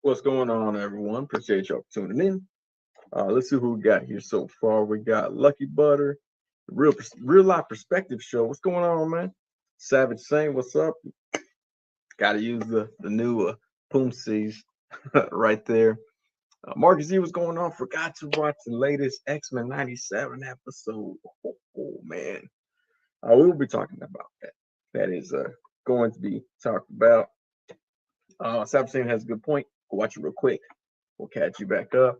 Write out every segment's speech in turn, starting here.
What's going on, everyone? Appreciate y'all tuning in. Let's see who we got here so far. We got Lucky Butter, real life perspective show. What's going on, man? Savage Saint, what's up? Got to use the new Poomsies right there. Marcus E, what's going on? Forgot to watch the latest X-Men '97 episode. Man, we will be talking about that. That is going to be talked about. Savage Saint has a good point. Go watch it real quick. We'll catch you back up.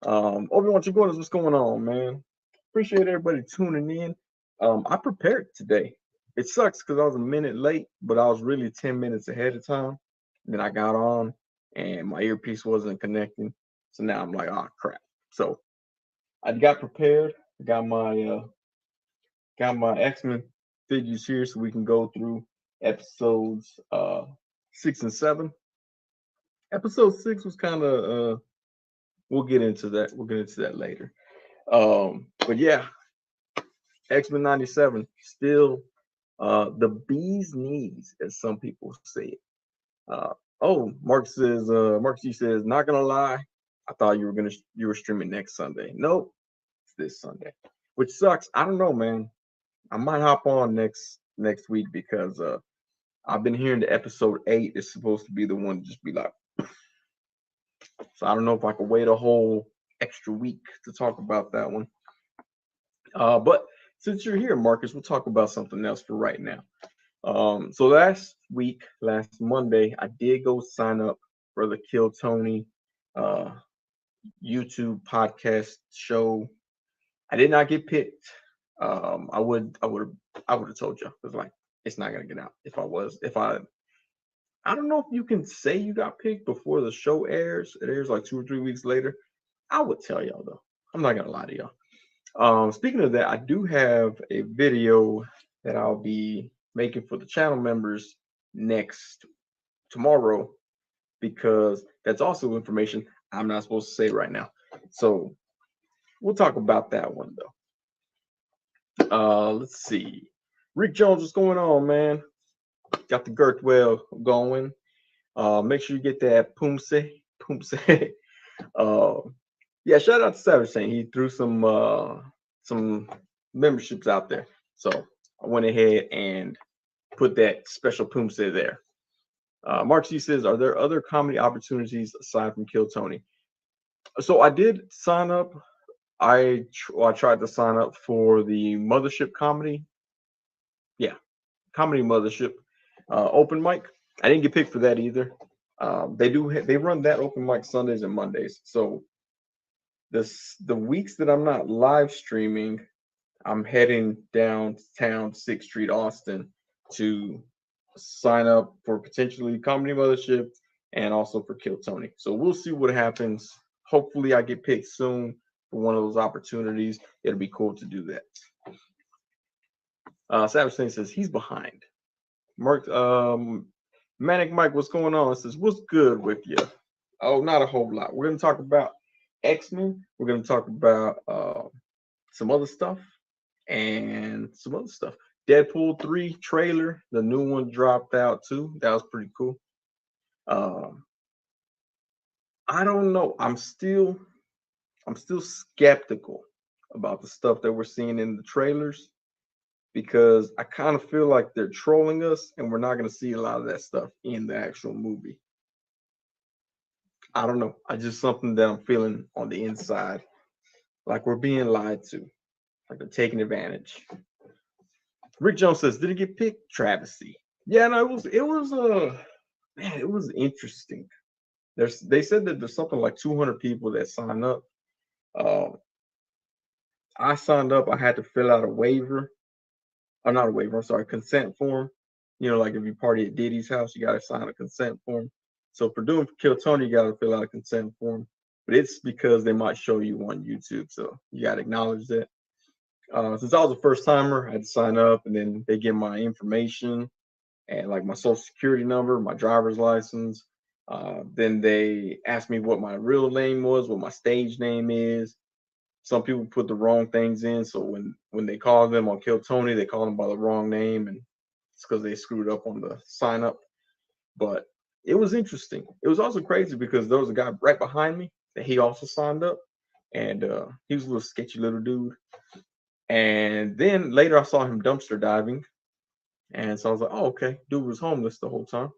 Obi-Wan Chagonas, what's going on, man? Appreciate everybody tuning in. I prepared today. It sucks because I was a minute late, but I was really 10 minutes ahead of time. Then I got on and my earpiece wasn't connecting. So now I'm like, oh crap. So I got prepared. Got my X-Men figures here so we can go through episodes 6 and 7. Episode 6 was kind of we'll get into that. We'll get into that later. But yeah, X-Men '97 still the bee's knees, as some people say it. Mark G says, not gonna lie, I thought you were streaming next Sunday. Nope, it's this Sunday, which sucks. I don't know, man. I might hop on next week because I've been hearing the episode 8 is supposed to be the one to just be like. So I don't know if I could wait a whole extra week to talk about that one. But since you're here, Marcus, we'll talk about something else for right now. So last Monday, I did go sign up for the Kill Tony YouTube podcast show. I did not get picked. I would have told you. It's like it's not gonna get out. I don't know if you can say you got picked before the show airs. It airs like 2 or 3 weeks later. I would tell y'all though. I'm not gonna lie to y'all. Speaking of that, I do have a video that I'll be making for the channel members tomorrow because that's also information I'm not supposed to say right now. So we'll talk about that one though. Let's see. Rick Jones, what's going on, man? Got the Girthwell going. Make sure you get that Poomse. Yeah, shout out to Savage Saint. He threw some memberships out there. So I went ahead and put that special Poomse there. Mark C says, are there other comedy opportunities aside from Kill Tony? So I did sign up. I tried to sign up for the Mothership comedy. Yeah, comedy Mothership open mic. I didn't get picked for that either. They run that open mic Sundays and Mondays. So the weeks that I'm not live streaming, I'm heading downtown 6th Street, Austin, to sign up for potentially Comedy Mothership and also for Kill Tony. So we'll see what happens. Hopefully, I get picked soon for one of those opportunities. It'll be cool to do that. Savage Saint says he's behind. Mark, Manic Mike, what's going on? It says, what's good with you? Oh, not a whole lot. We're going to talk about X-Men. We're going to talk about some other stuff and some other stuff. Deadpool 3 trailer, the new one dropped out too. That was pretty cool. I don't know. I'm still skeptical about the stuff that we're seeing in the trailers because I kind of feel like they're trolling us and we're not going to see a lot of that stuff in the actual movie. I don't know. I just something that I'm feeling on the inside, like we're being lied to, like they're taking advantage. Rick Jones says, "Did it get picked?" Travesty. Yeah, no, it was interesting. They said that there's something like 200 people that signed up. I signed up. I had to fill out a waiver. Or not a waiver. I'm sorry, consent form. You know, like if you party at Diddy's house, you got to sign a consent form. So for doing Kill Tony, you got to fill out a consent form. But it's because they might show you on YouTube, so you got to acknowledge that. Since I was a first timer, I had to sign up, and then they get my information and like my social security number, my driver's license. Then they asked me what my real name was, what my stage name is. Some people put the wrong things in, so when they call them on Kill Tony, they call them by the wrong name, and it's because they screwed up on the sign up. But it was interesting. It was also crazy because there was a guy right behind me that he also signed up, and he was a little sketchy little dude. And then later I saw him dumpster diving, and so I was like, oh, okay, dude was homeless the whole time.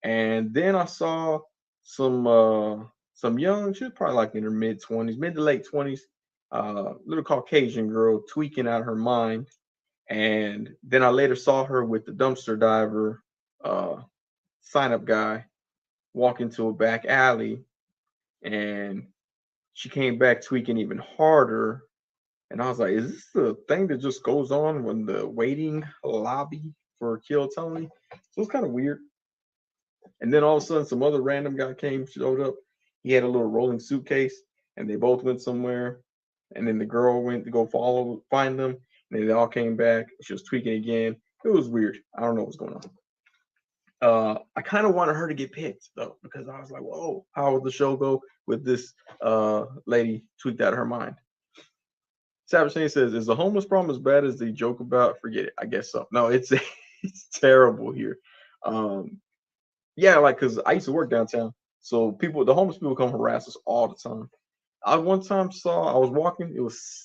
And then I saw some some young, she was probably like in her mid 20s, mid to late 20s, little Caucasian girl tweaking out of her mind. And then I later saw her with the dumpster diver uh sign up guy walk into a back alley, and she came back tweaking even harder. And I was like, is this the thing that just goes on when the waiting lobby for Kill Tony? So it's kind of weird. And then all of a sudden, some other random guy showed up. He had a little rolling suitcase, and they both went somewhere. And then the girl went to go find them, and they all came back. She was tweaking again. It was weird. I don't know what's going on. I kind of wanted her to get picked though, because I was like, whoa, how would the show go with this lady tweaked out of her mind? Savage Shane says, is the homeless problem as bad as they joke about? Forget it. I guess so. No, it's it's terrible here. Um, yeah, like because I used to work downtown, so the homeless people come harass us all the time. I one time saw I was walking. It was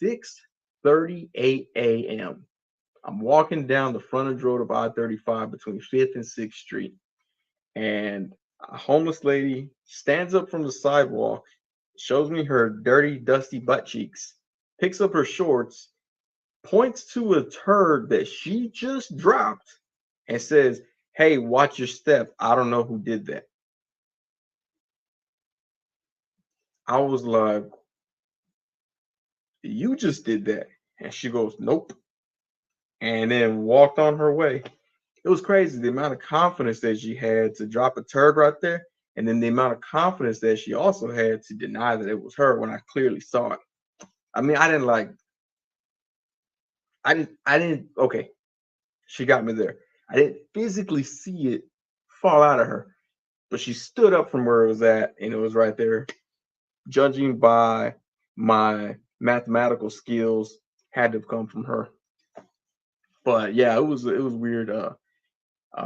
6:38 a.m. I'm walking down the frontage road of I-35 between 5th and 6th Street, and a homeless lady stands up from the sidewalk, shows me her dirty, dusty butt cheeks, picks up her shorts, points to a turd that she just dropped, and says, "Hey, watch your step. I don't know who did that." I was like, "You just did that." And she goes, "Nope." And then walked on her way. It was crazy the amount of confidence that she had to drop a turd right there. And then the amount of confidence that she also had to deny that it was her when I clearly saw it. I mean, okay, she got me there. I didn't physically see it fall out of her, but she stood up from where it was at and it was right there. Judging by my mathematical skills, had to have come from her. But yeah, it was weird.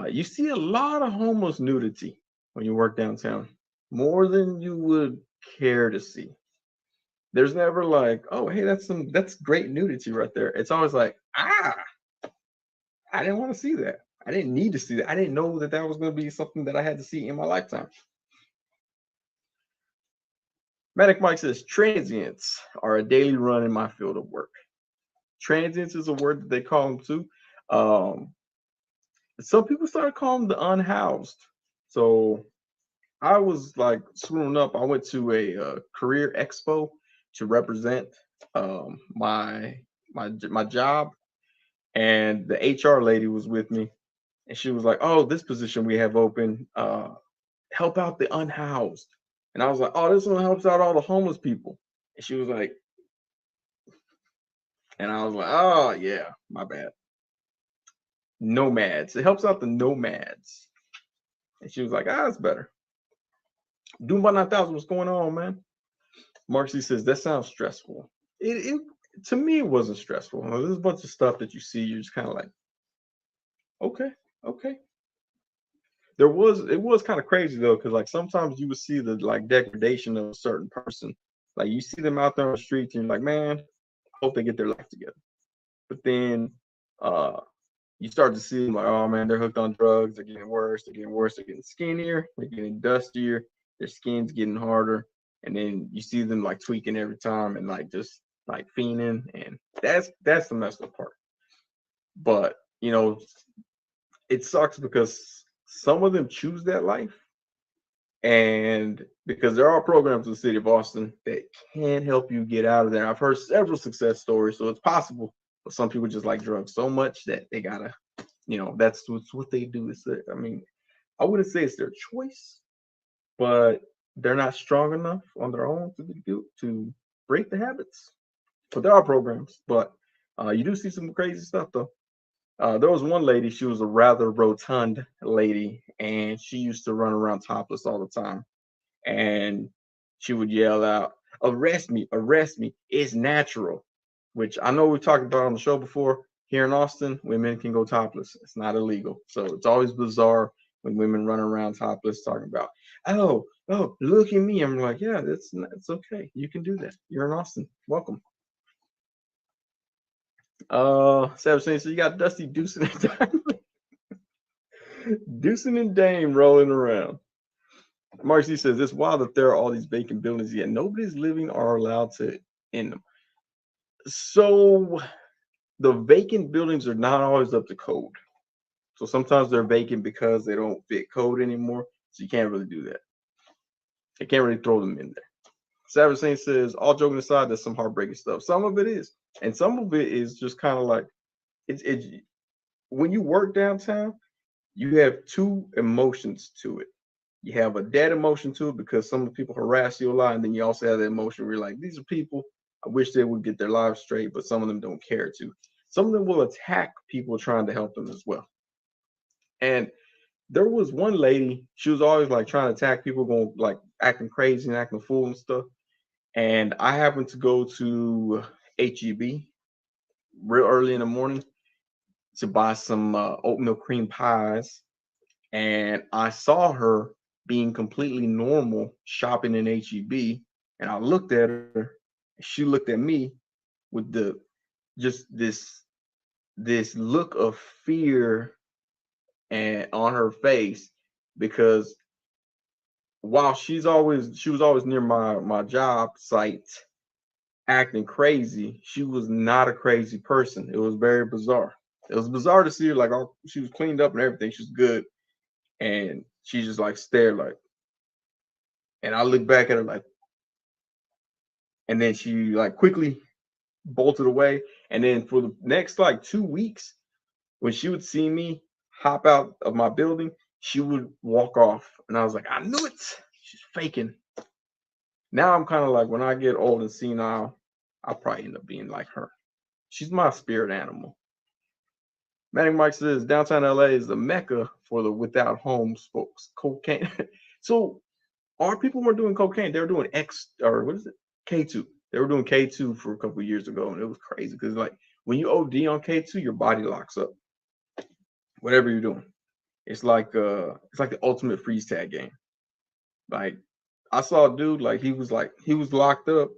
You see a lot of homeless nudity when you work downtown, more than you would care to see. There's never like, oh, hey, that's great nudity right there. It's always like, I didn't want to see that. I didn't need to see that. I didn't know that that was going to be something that I had to see in my lifetime. Manic Mike says transients are a daily run in my field of work. Transients is a word that they call them too. Um, some people started calling them the unhoused. So I was like screwing up. I went to a career expo to represent my job, and the HR lady was with me, and she was like, "Oh, this position we have open, help out the unhoused." And I was like, "Oh, this one helps out all the homeless people." And she was like, and I was like, "Oh yeah, my bad. Nomads. It helps out the nomads." And she was like, "Ah, it's better." Doom by 9,000, what's going on, man? Marcy says that sounds stressful. It to me it wasn't stressful. There's a bunch of stuff that you see, you're just kind of like, okay, okay. It was kind of crazy though, because like sometimes you would see the like degradation of a certain person. Like you see them out there on the streets, and you're like, man, I hope they get their life together. But then uh you start to see them like, oh man, they're hooked on drugs, they're getting worse, they're getting worse, they're getting skinnier, they're getting dustier, their skin's getting harder, and then you see them like tweaking every time and like just like fiending, and that's the messed up part. But it sucks because some of them choose that life, and because there are programs in the city of Austin that can help you get out of there. I've heard several success stories, so it's possible. But some people just like drugs so much that they gotta, that's what they do. I mean, I wouldn't say it's their choice, but they're not strong enough on their own to break the habits. But there are programs, but you do see some crazy stuff though. There was one lady, she was a rather rotund lady, and she used to run around topless all the time. And she would yell out, arrest me, it's natural. Which I know we talked about on the show before. Here in Austin, women can go topless. It's not illegal. So it's always bizarre when women run around topless talking about, oh, look at me. I'm like, yeah, that's okay. You can do that. You're in Austin. Welcome. Savage saying, so you got Dusty Deucin and Dime, Deucin and Dame rolling around. Marcy says it's wild that there are all these vacant buildings yet nobody's living or allowed to in them. So the vacant buildings are not always up to code. So sometimes they're vacant because they don't fit code anymore. So you can't really do that. You can't really throw them in there. Savage Saint says, all joking aside, there's some heartbreaking stuff. Some of it is, and some of it is just kind of like it's when you work downtown, you have two emotions to it. You have a dead emotion to it because some of the people harass you a lot, and then you also have the emotion where you're like, these are people. I wish they would get their lives straight, but some of them don't care to. Some of them will attack people trying to help them as well. And there was one lady, she was always like trying to attack people, going like acting crazy and acting a fool and stuff. And I happened to go to HEB real early in the morning to buy some oatmeal cream pies. And I saw her being completely normal shopping in HEB. And I looked at her, and she looked at me with the just this look of fear and on her face because while she was always near my job site acting crazy, she was not a crazy person. It was very bizarre. It was bizarre to see her like she was cleaned up and everything. She was good. And she just like stared like, and I looked back at her like, and then she like quickly bolted away. And then for the next like 2 weeks, when she would see me hop out of my building, she would walk off. And I was like, I knew it. She's faking. Now I'm kind of like, when I get old and senile, I'll probably end up being like her. She's my spirit animal. Manic Mike says downtown LA is the mecca for the without homes folks. Cocaine. So our people weren't doing cocaine. They were doing X or what is it? K2. They were doing K2 for a couple of years ago, and it was crazy because like when you OD on K2, your body locks up. Whatever you're doing, it's like the ultimate freeze tag game. Like I saw a dude like he was locked up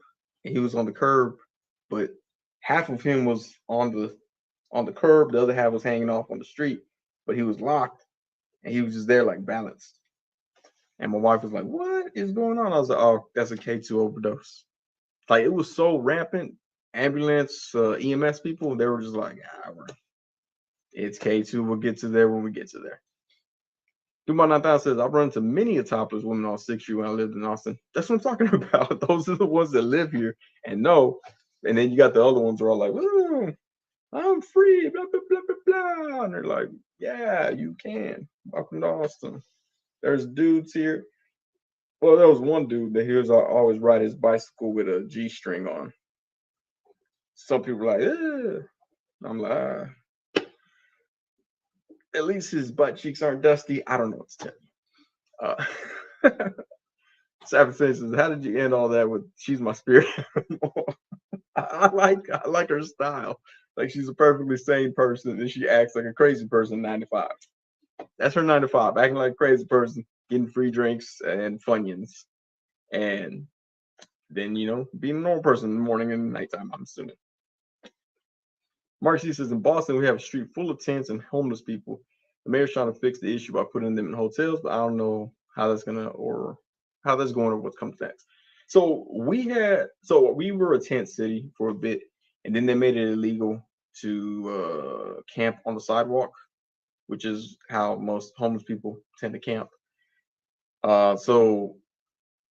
and he was on the curb, but half of him was on the curb, the other half was hanging off on the street, but he was locked and he was just there like balanced. And my wife was like, "What is going on?" I was like, "Oh, that's a K2 overdose." Like it was so rampant. Ambulance, EMS people, they were just like, it's K2. We'll get to there when we get to there. Dubai 9000 says, I've run into many a topless women on 6th Street when I lived in Austin. That's what I'm talking about. Those are the ones that live here and know. And then you got the other ones who are all like, I'm free, blah, blah, blah, blah, blah. And they're like, yeah, you can. Welcome to Austin. There's dudes here. Well, there was one dude that he was always ride his bicycle with a G string on. Some people were like, ugh. I'm like, at least his butt cheeks aren't dusty. I don't know what to tell you. Savage says, how did you end all that with she's my spirit animal? I like her style. Like she's a perfectly sane person and she acts like a crazy person 9 to 5. That's her 9 to 5, acting like a crazy person, getting free drinks and Funyuns. And then, being a normal person in the morning and nighttime, I'm assuming. Mark C says, in Boston, we have a street full of tents and homeless people. The mayor's trying to fix the issue by putting them in hotels, but I don't know how that's going or what comes next. So we were a tent city for a bit, and then they made it illegal to camp on the sidewalk, which is how most homeless people tend to camp. So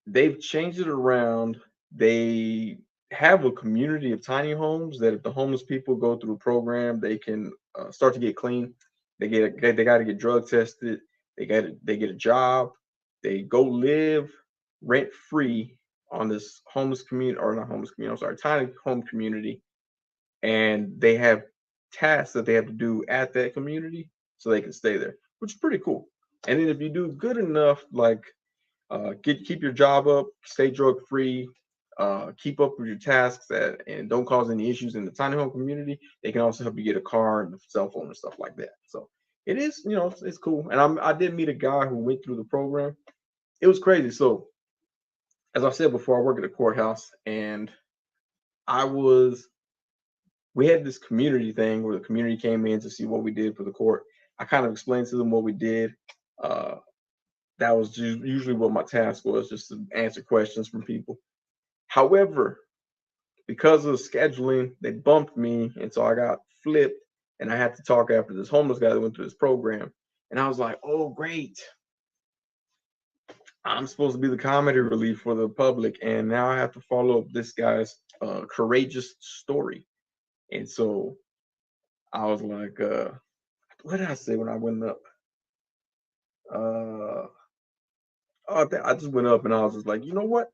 they've changed it around. They have a community of tiny homes that if the homeless people go through a program, they can start to get clean. They got to get drug tested. They get a job. They go live rent free on this homeless community, or not homeless community, I'm sorry, tiny home community. And they have tasks that they have to do at that community so they can stay there, which is pretty cool. And then if you do good enough, like keep your job up, stay drug free, keep up with your tasks and don't cause any issues in the tiny home community, they can also help you get a car and a cell phone and stuff like that. So It is, it's cool. And I did meet a guy who went through the program. It was crazy. So as I said before, I work at a courthouse, and I was we had this community thing where the community came in to see what we did for the court. I kind of explained to them what we did. Uh, that was usually what my task was, just to answer questions from people. However, because of scheduling, they bumped me, and so I got flipped, and I had to talk after this homeless guy that went through this program. And I was like, "Oh, great! I'm supposed to be the comedy relief for the public, and now I have to follow up this guy's courageous story." And so I was like, "What did I say when I went up?" Uh, I just went up, and I was just like, "You know what?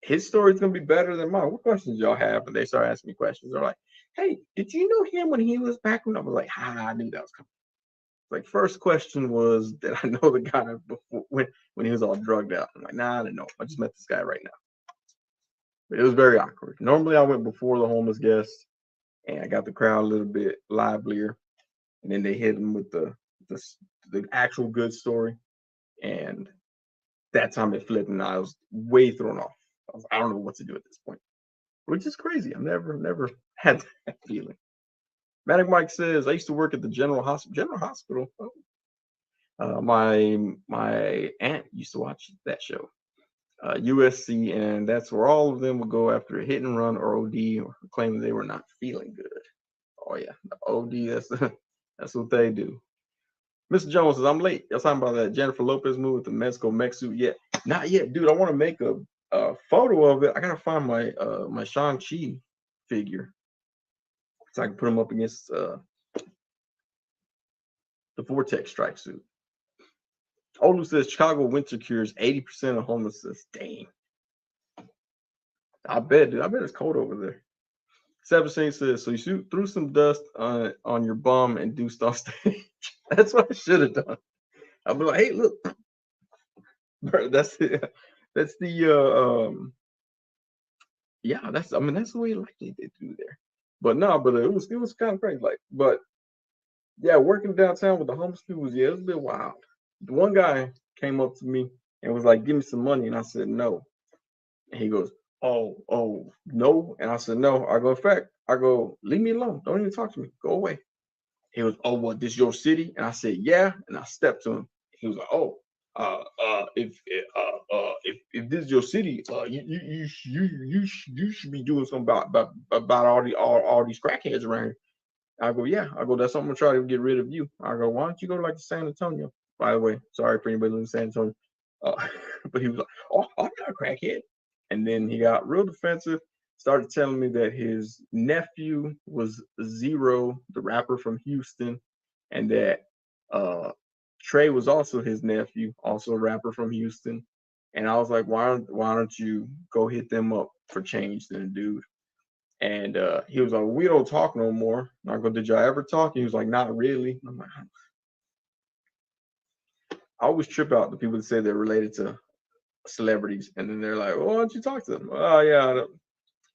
His story's gonna be better than mine. What questions y'all have?" And they started asking me questions. They're like, "Hey, did you know him when he was back when?" I was like, I knew that was coming. Like, first question was, did I know the guy before when he was all drugged out? I'm like, nah, I didn't know. I just met this guy right now. But it was very awkward. Normally, I went before the homeless guest, and I got the crowd a little bit livelier, and then they hit him with the the actual good story, and that time it flipped, and I was way thrown off. I don't know what to do at this point, which is crazy. I've never had that feeling. Manic Mike says, I used to work at the General Hospital. General Hospital. Oh. My aunt used to watch that show, USC, and that's where all of them would go after a hit and run or OD or claiming they were not feeling good. Oh yeah, the OD. That's what they do. Mr. Jones says, I'm late. Y'all talking about that Jennifer Lopez movie with the Mexico mech suit yet? Not yet, dude. I want to make a photo of it. I gotta find my Shang-Chi figure so I can put him up against the Vortex strike suit. Olu says Chicago winter cures 80% of homelessness. Dang. I bet, dude. I bet it's cold over there. Seven says, so you threw some dust on your bum and deuced off stage. That's what I should have done. I'd be like, hey, look, bro, that's the yeah, that's the way like they do there. But no, but it was kind of crazy. Like, but yeah, working downtown with the homeless people was, yeah, it was a bit wild. The one guy came up to me and was like, give me some money, and I said no. And he goes, oh, no. And I said, no. I go, in fact, leave me alone. Don't even talk to me. Go away. He was, oh, what, this your city? And I said, yeah. And I stepped to him. He was like, oh, if this is your city, you should be doing something about all these crackheads around here. I go, yeah. I go, that's something I'm gonna try to get rid of you. I go, why don't you go to like San Antonio? By the way, sorry for anybody living in San Antonio. But he was like, oh, I'm not a crackhead. And then he got real defensive, started telling me that his nephew was Zero, the rapper from Houston, and that Trey was also his nephew, also a rapper from Houston. And I was like, why don't you go hit them up for change then, dude? And he was like, we don't talk no more. And I go, did y'all ever talk? He was like, not really. I'm like, I always trip out the people that say they're related to celebrities, and then they're like, well, why don't you talk to them? Oh yeah,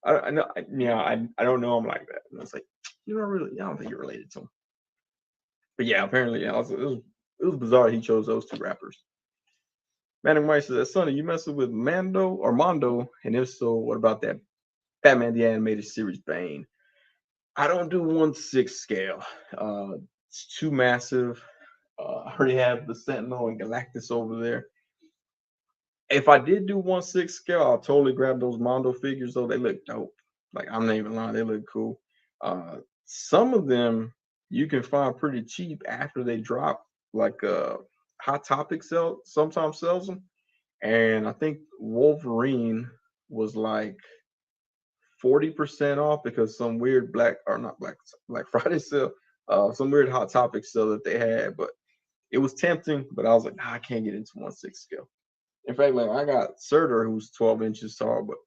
I know, yeah, I don't know him like that. And I was like, you don't really, I don't think you're related to him. But yeah, apparently, yeah, it was bizarre he chose those two rappers. Manning White says, Sonny, you messing with Mando or Mondo? And if so, what about that Batman the Animated Series Bane? I don't do 1/6 scale. It's too massive. I already have the Sentinel and Galactus over there. If I did do 1/6 scale, I'll totally grab those Mondo figures though. They look dope. Like, I'm not even lying, they look cool. Some of them you can find pretty cheap after they drop. Like Hot Topic sometimes sells them. And I think Wolverine was like 40% off because some weird Black Friday sale, some weird Hot Topic sale that they had. But it was tempting, but I was like, nah, I can't get into 1/6 scale. In fact, like, I got Surtur who's 12 inches tall, but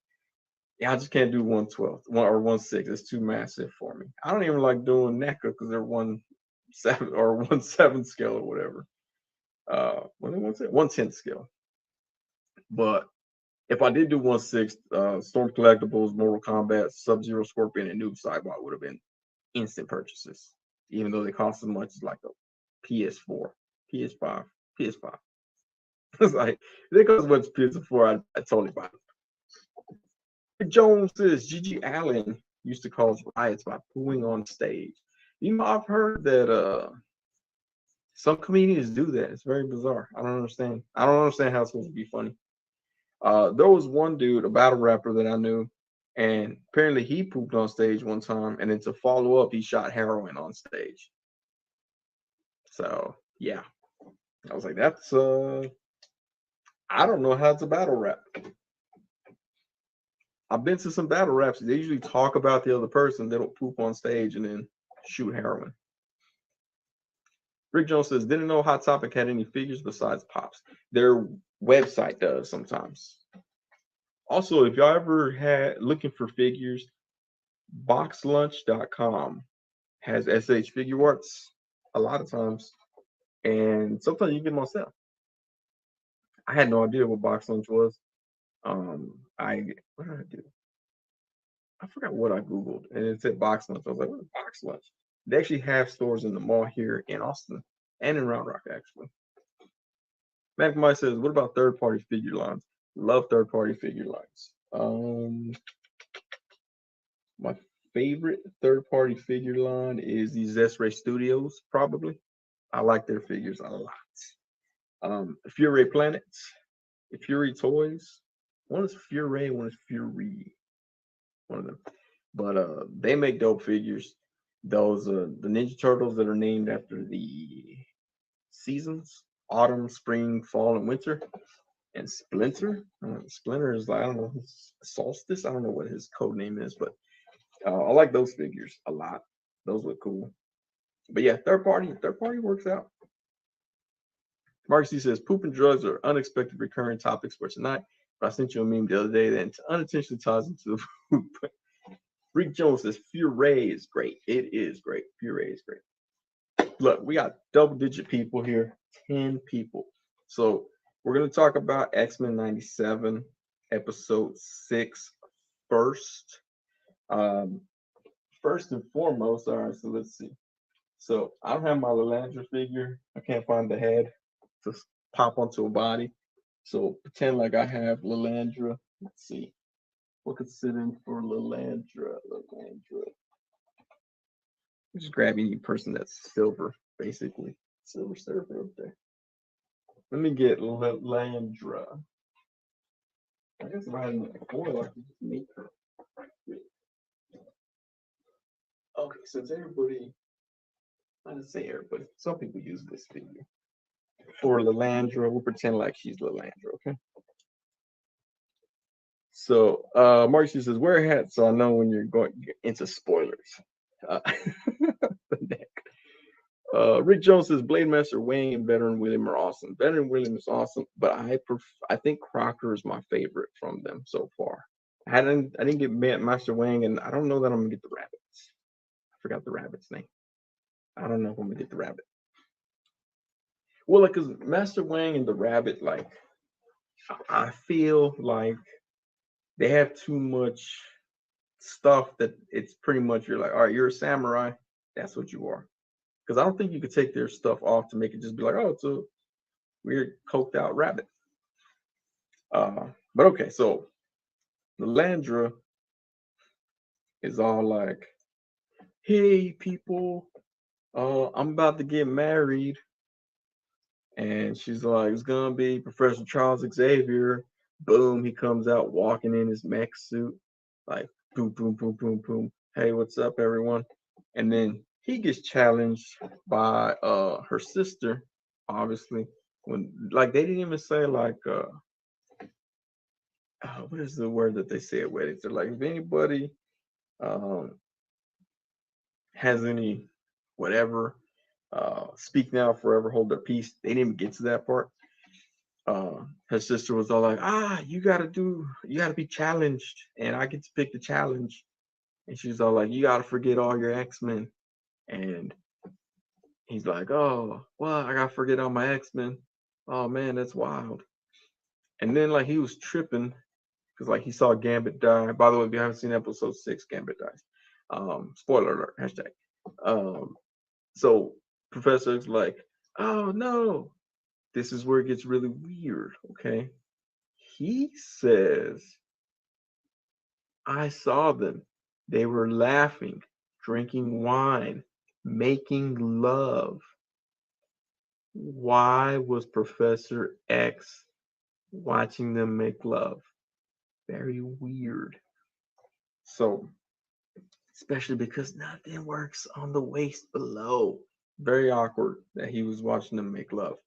yeah, I just can't do 1/12, 1/6. It's too massive for me. I don't even like doing NECA because they're 1/7 or 1/7 scale or whatever. What did I say? 1/10 scale. But if I did do 1/6, Storm Collectibles, Mortal Kombat, Sub Zero, Scorpion, and Noob Saibot would have been instant purchases. even though they cost as much as like a PS4, PS5, PS5. It's like they cost as much as PS4. I totally buy it. Jones says Gigi Allen used to cause riots by pooing on stage. You know, I've heard that some comedians do that. It's very bizarre. I don't understand. I don't understand how it's supposed to be funny. There was one dude, a battle rapper that I knew, and apparently he pooped on stage one time, and then to follow up, he shot heroin on stage. So yeah, I was like, that's I don't know how it's a battle rap. I've been to some battle raps. They usually talk about the other person. They don't poop on stage and then shoot heroin. Rick Jones says, didn't know Hot Topic had any figures besides Pops. Their website does sometimes. Also, if y'all ever had looking for figures, boxlunch.com has SH figure arts a lot of times. And sometimes you get them on sale. I had no idea what Box Lunch was. What did I do? I forgot what I Googled, and it said Box Lunch. I was like, what is Box Lunch? They actually have stores in the mall here in Austin and in Round Rock, actually. Mac Mike says, what about third-party figure lines? Love third-party figure lines. My favorite third-party figure line is the Zesray Studios, probably. I like their figures a lot. Fury Planets, Fury Toys. One is Fury, one is Fury. One of them. But they make dope figures. Those the Ninja Turtles that are named after the seasons: autumn, spring, fall, and winter. And Splinter. Splinter is like, I don't know, Solstice. I don't know what his code name is, but I like those figures a lot. Those look cool. But yeah, third party works out. Mark C says poop and drugs are unexpected recurring topics for tonight. But I sent you a meme the other day that unintentionally ties into the poop. Rick Jones says Fury is great. It is great. Fury is great. Look, we got double-digit people here, 10 people. So we're gonna talk about X-Men 97, episode 6 first. First and foremost, all right, so let's see. So I don't have my Lilandra figure. I can't find the head to pop onto a body. So pretend like I have Lilandra. Let's see. What could sit in for Lilandra? Just grab any person that's silver, basically. Silver surfer up there. Let me get Lilandra. I guess if I had a foil, I could just make her. Okay, since everybody, I didn't say everybody, some people use this figure. For Lilandra, we'll pretend like she's Lilandra, okay? So Marcy says, wear a hat so I know when you're going into spoilers. Rick Jones says Blade Master Wang and Veteran William are awesome. Veteran William is awesome, but I think Crocker is my favorite from them so far. I didn't get Master Wang, and I don't know that I'm gonna get the rabbits. I forgot the rabbit's name. I don't know if I'm gonna get the rabbit. Well, like, cause Master Wang and the rabbit, like, I feel like they have too much stuff that it's pretty much you're like, all right, you're a samurai, that's what you are. Because I don't think you could take their stuff off to make it just be like, oh, it's a weird coked out rabbit. But okay, so Lilandra is all like, hey people, I'm about to get married. And she's like, it's gonna be Professor Charles Xavier. Boom, he comes out walking in his mech suit, like boom, boom, boom, boom, boom. Hey, what's up, everyone? And then he gets challenged by her sister, obviously. When like they didn't even say like what is the word that they say at weddings? They're like, if anybody has any whatever, speak now, forever hold their peace. They didn't even get to that part. Her sister was all like, you gotta be challenged, and I get to pick the challenge. And she's all like, you gotta forget all your X-Men. And he's like, oh, well, I gotta forget all my X-Men. Oh man, that's wild. And then like he was tripping because like he saw Gambit die. By the way, if you haven't seen episode 6, Gambit dies. Spoiler alert, hashtag. So Professor X like, oh no, this is where it gets really weird. Okay, he says, I saw them. They were laughing, drinking wine, making love. Why was Professor X watching them make love? Very weird. So, especially because nothing works on the waist below. Very awkward that he was watching them make love.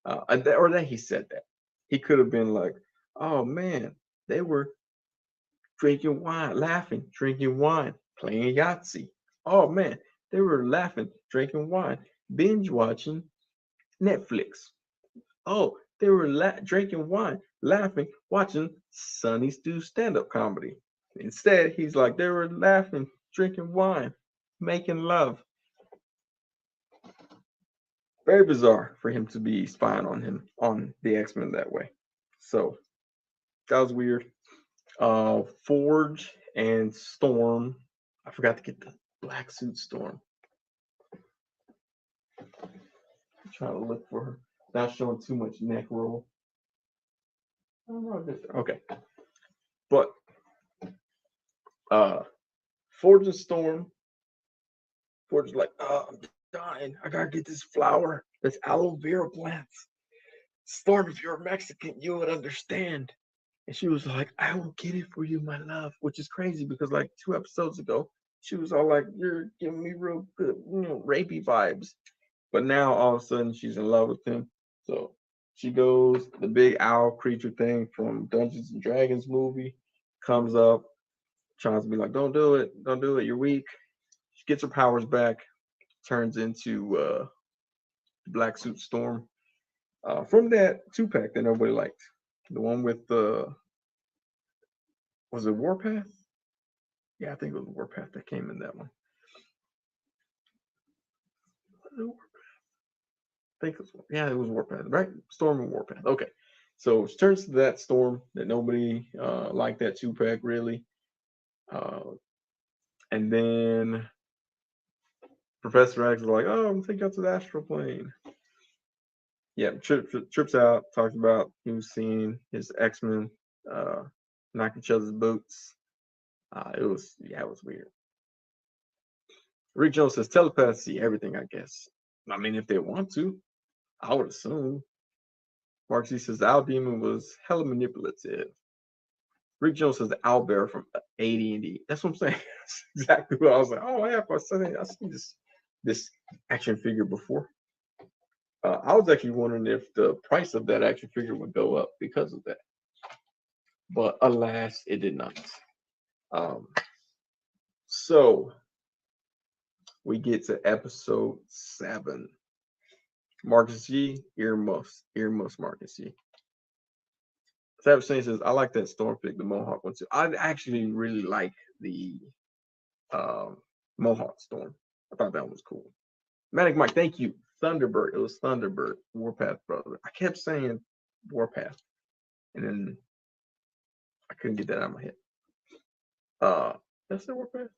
Or that he said that. He could have been like, oh man, they were drinking wine, laughing, drinking wine, playing Yahtzee. Oh man, they were laughing, drinking wine, binge watching Netflix. Oh, they were drinking wine, laughing, watching Sonny's do stand-up comedy. Instead, he's like, they were laughing, drinking wine, making love. Very bizarre for him to be spying on him on the X-Men that way. So that was weird. Forge and Storm. I forgot to get the black suit Storm. I'm trying to look for her. Not showing too much neck roll. I don't know this. Okay, but uh, Forge and Storm. Forge is like, oh, I'm dying. I gotta get this flower. This aloe vera plants. Storm, if you're Mexican, you would understand. And she was like, I will get it for you, my love. Which is crazy because like 2 episodes ago, she was all like, you're giving me real good, rapey vibes. But now all of a sudden she's in love with him. So she goes, the big owl creature thing from Dungeons and Dragons movie comes up, tries to be like, don't do it, you're weak. She gets her powers back, turns into Black Suit Storm from that 2 pack that nobody liked. The one with the, was it Warpath? Yeah, I think it was Warpath that came in that one. I think it was, yeah, it was Warpath, right? Storm and Warpath. Okay. So it turns to that Storm that nobody liked that 2 pack really. Uh, and then Professor X is like, oh, I'm taking out to the astral plane. Yeah, trips out, talks about he was seeing his X-Men uh, knock each other's boots. It was weird. Rick Jones says telepaths see everything, I guess. I mean, if they want to, I would assume. Mark C says the Owl Demon was hella manipulative. Rick Jones says the Owlbear from AD&D. That's what I'm saying. That's exactly what I was like. Oh yeah, I seen this action figure before. I was actually wondering if the price of that action figure would go up because of that, but alas, it did not. Um, so we get to episode 7. Marcus G, earmuffs, Marcus G. Savage Saint says, I like that Stormpick, the Mohawk one too. I actually really like the Mohawk Storm. I thought that one was cool. Manic Mike, thank you. Thunderbird. It was Thunderbird. Warpath brother. I kept saying Warpath. And then I couldn't get that out of my head. Did I say Warpath?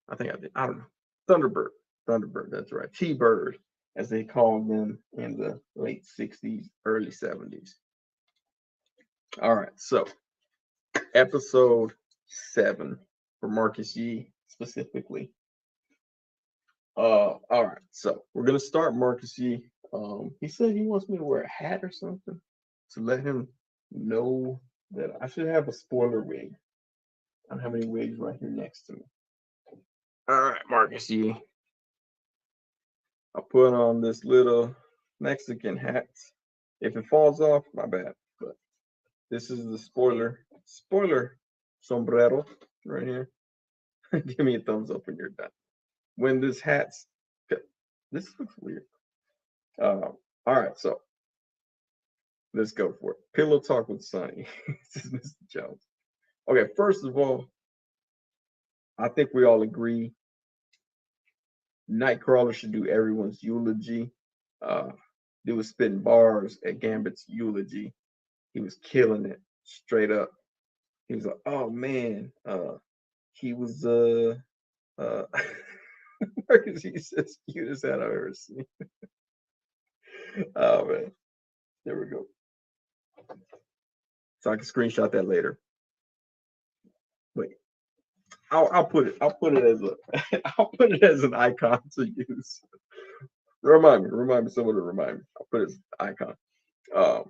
I think I did. I don't know. Thunderbird. Thunderbird, that's right. T-Bird, as they called them in the late 60s, early 70s. All right, so episode 7 for Marcus Yee specifically. All right, so we're gonna start Marcus Yee. He said he wants me to wear a hat or something to let him know that I should have a spoiler wig. I don't have any wigs right here next to me. All right, Marcus Yee. I put on this little Mexican hat. If it falls off, my bad. But this is the spoiler sombrero right here. Give me a thumbs up when you're done. When this hat's, this looks weird. All right, so let's go for it. Pillow talk with Sonny. This is Mr. Jones. Okay, first of all, I think we all agree Nightcrawler should do everyone's eulogy. Dude was spitting bars at Gambit's eulogy. He was killing it straight up. He was like, "Oh man, he was Marcus, he says cutest hat I've ever seen. Oh man, there we go. So I can screenshot that later. Wait, I'll put it. I'll put it as a. I'll put it as an icon to use. Remind me. Someone to remind me. I'll put it as an icon. Um,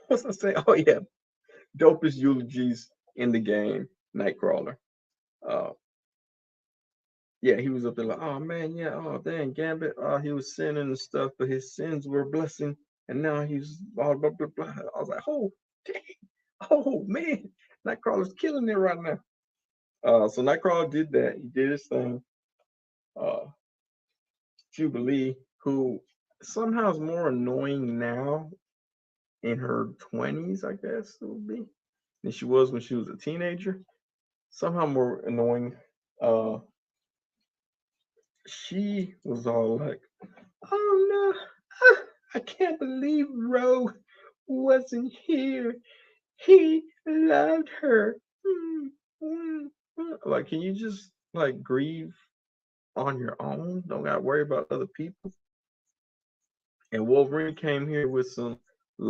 what's I say? Oh yeah, dopest eulogies in the game. Nightcrawler. Uh, yeah, he was up there like, oh man, yeah, oh dang, Gambit, he was sinning and stuff, but his sins were a blessing, and now he's blah blah blah blah. I was like, oh dang, oh man, Nightcrawler's killing it right now. So Nightcrawler did that. He did his thing. Uh, Jubilee, who somehow is more annoying now in her 20s, I guess it would be, than she was when she was a teenager. Somehow more annoying. Uh, she was all like, "Oh no, I can't believe Rogue wasn't here. He loved her." Like, can you just like grieve on your own? Don't gotta worry about other people. And Wolverine came here with some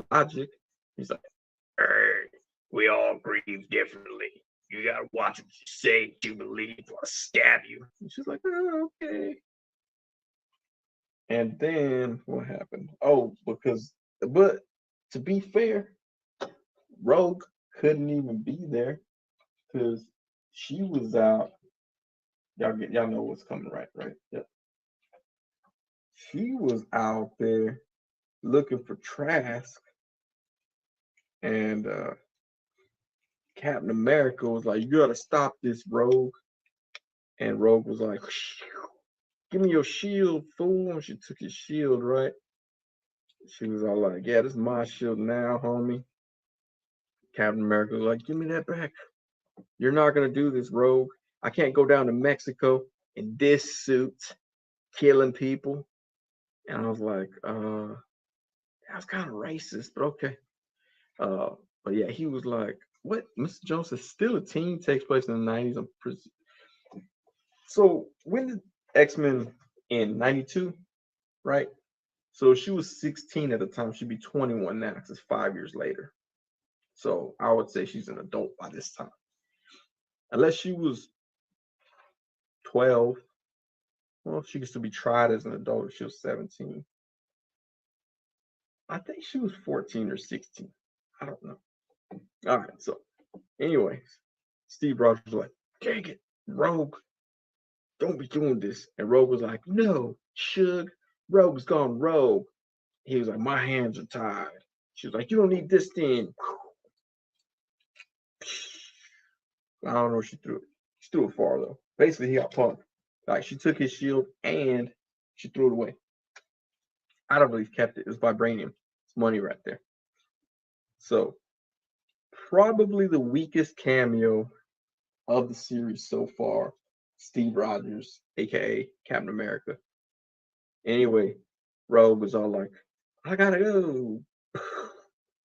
logic. He's like, "Hey, we all grieve differently. You gotta watch what you say, Jubilee, or I'll stab you." And she's like, "Oh, okay." And then what happened? Oh, but to be fair, Rogue couldn't even be there because she was out. Y'all know what's coming, right? Right? Yep. She was out there looking for Trask, and Captain America was like, "You gotta stop this, Rogue." And Rogue was like, "Give me your shield, fool." And she took his shield, right? She was all like, "Yeah, this is my shield now, homie." Captain America was like, "Give me that back. You're not gonna do this, Rogue. I can't go down to Mexico in this suit, killing people." And I was like, that's kind of racist, but okay. Uh, but yeah, he was like, "What? Mr. Jones is still a teen. Takes place in the '90s. I'm pretty." So when did X-Men in '92, right? So she was 16 at the time. She'd be 21 now because it's 5 years later. So I would say she's an adult by this time, unless she was 12. Well, she could still be tried as an adult if she was 17. I think she was 14 or 16. I don't know. All right. So, anyways, Steve Rogers was like, "Dang it, Rogue, don't be doing this." And Rogue was like, "No, Suge, Rogue's gone rogue." He was like, "My hands are tied." She was like, "You don't need this thing." I don't know if she threw it. She threw it far though. Basically, he got punked. Like, she took his shield and she threw it away. I don't believe kept it. It was vibranium. It's money right there. So probably the weakest cameo of the series so far, Steve Rogers, aka Captain America. Anyway, Rogue was all like, "I gotta go."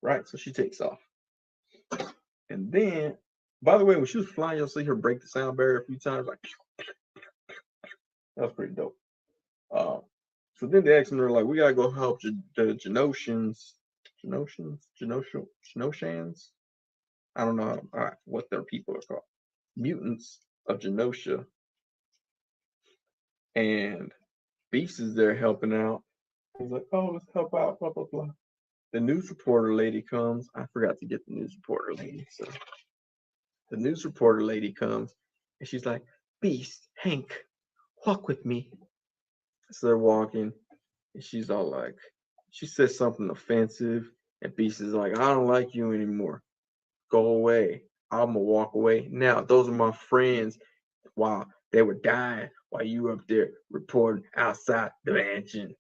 Right, so she takes off. And then, by the way, when she was flying, you'll see her break the sound barrier a few times. Like, that was pretty dope. Um, so then the X-Men are like, "We gotta go help the Genoshans. I don't know what their people are called. Mutants of Genosha." And Beast is there helping out. He's like, "Oh, let's help out, blah, blah, blah." The news reporter lady comes. I forgot to get the news reporter lady. So the news reporter lady comes and she's like, "Beast, Hank, walk with me." So they're walking and she's all like, she says something offensive. And Beast is like, "I don't like you anymore. Go away. I'm going to walk away. Now, those are my friends while they were dying, while you were up there reporting outside the mansion."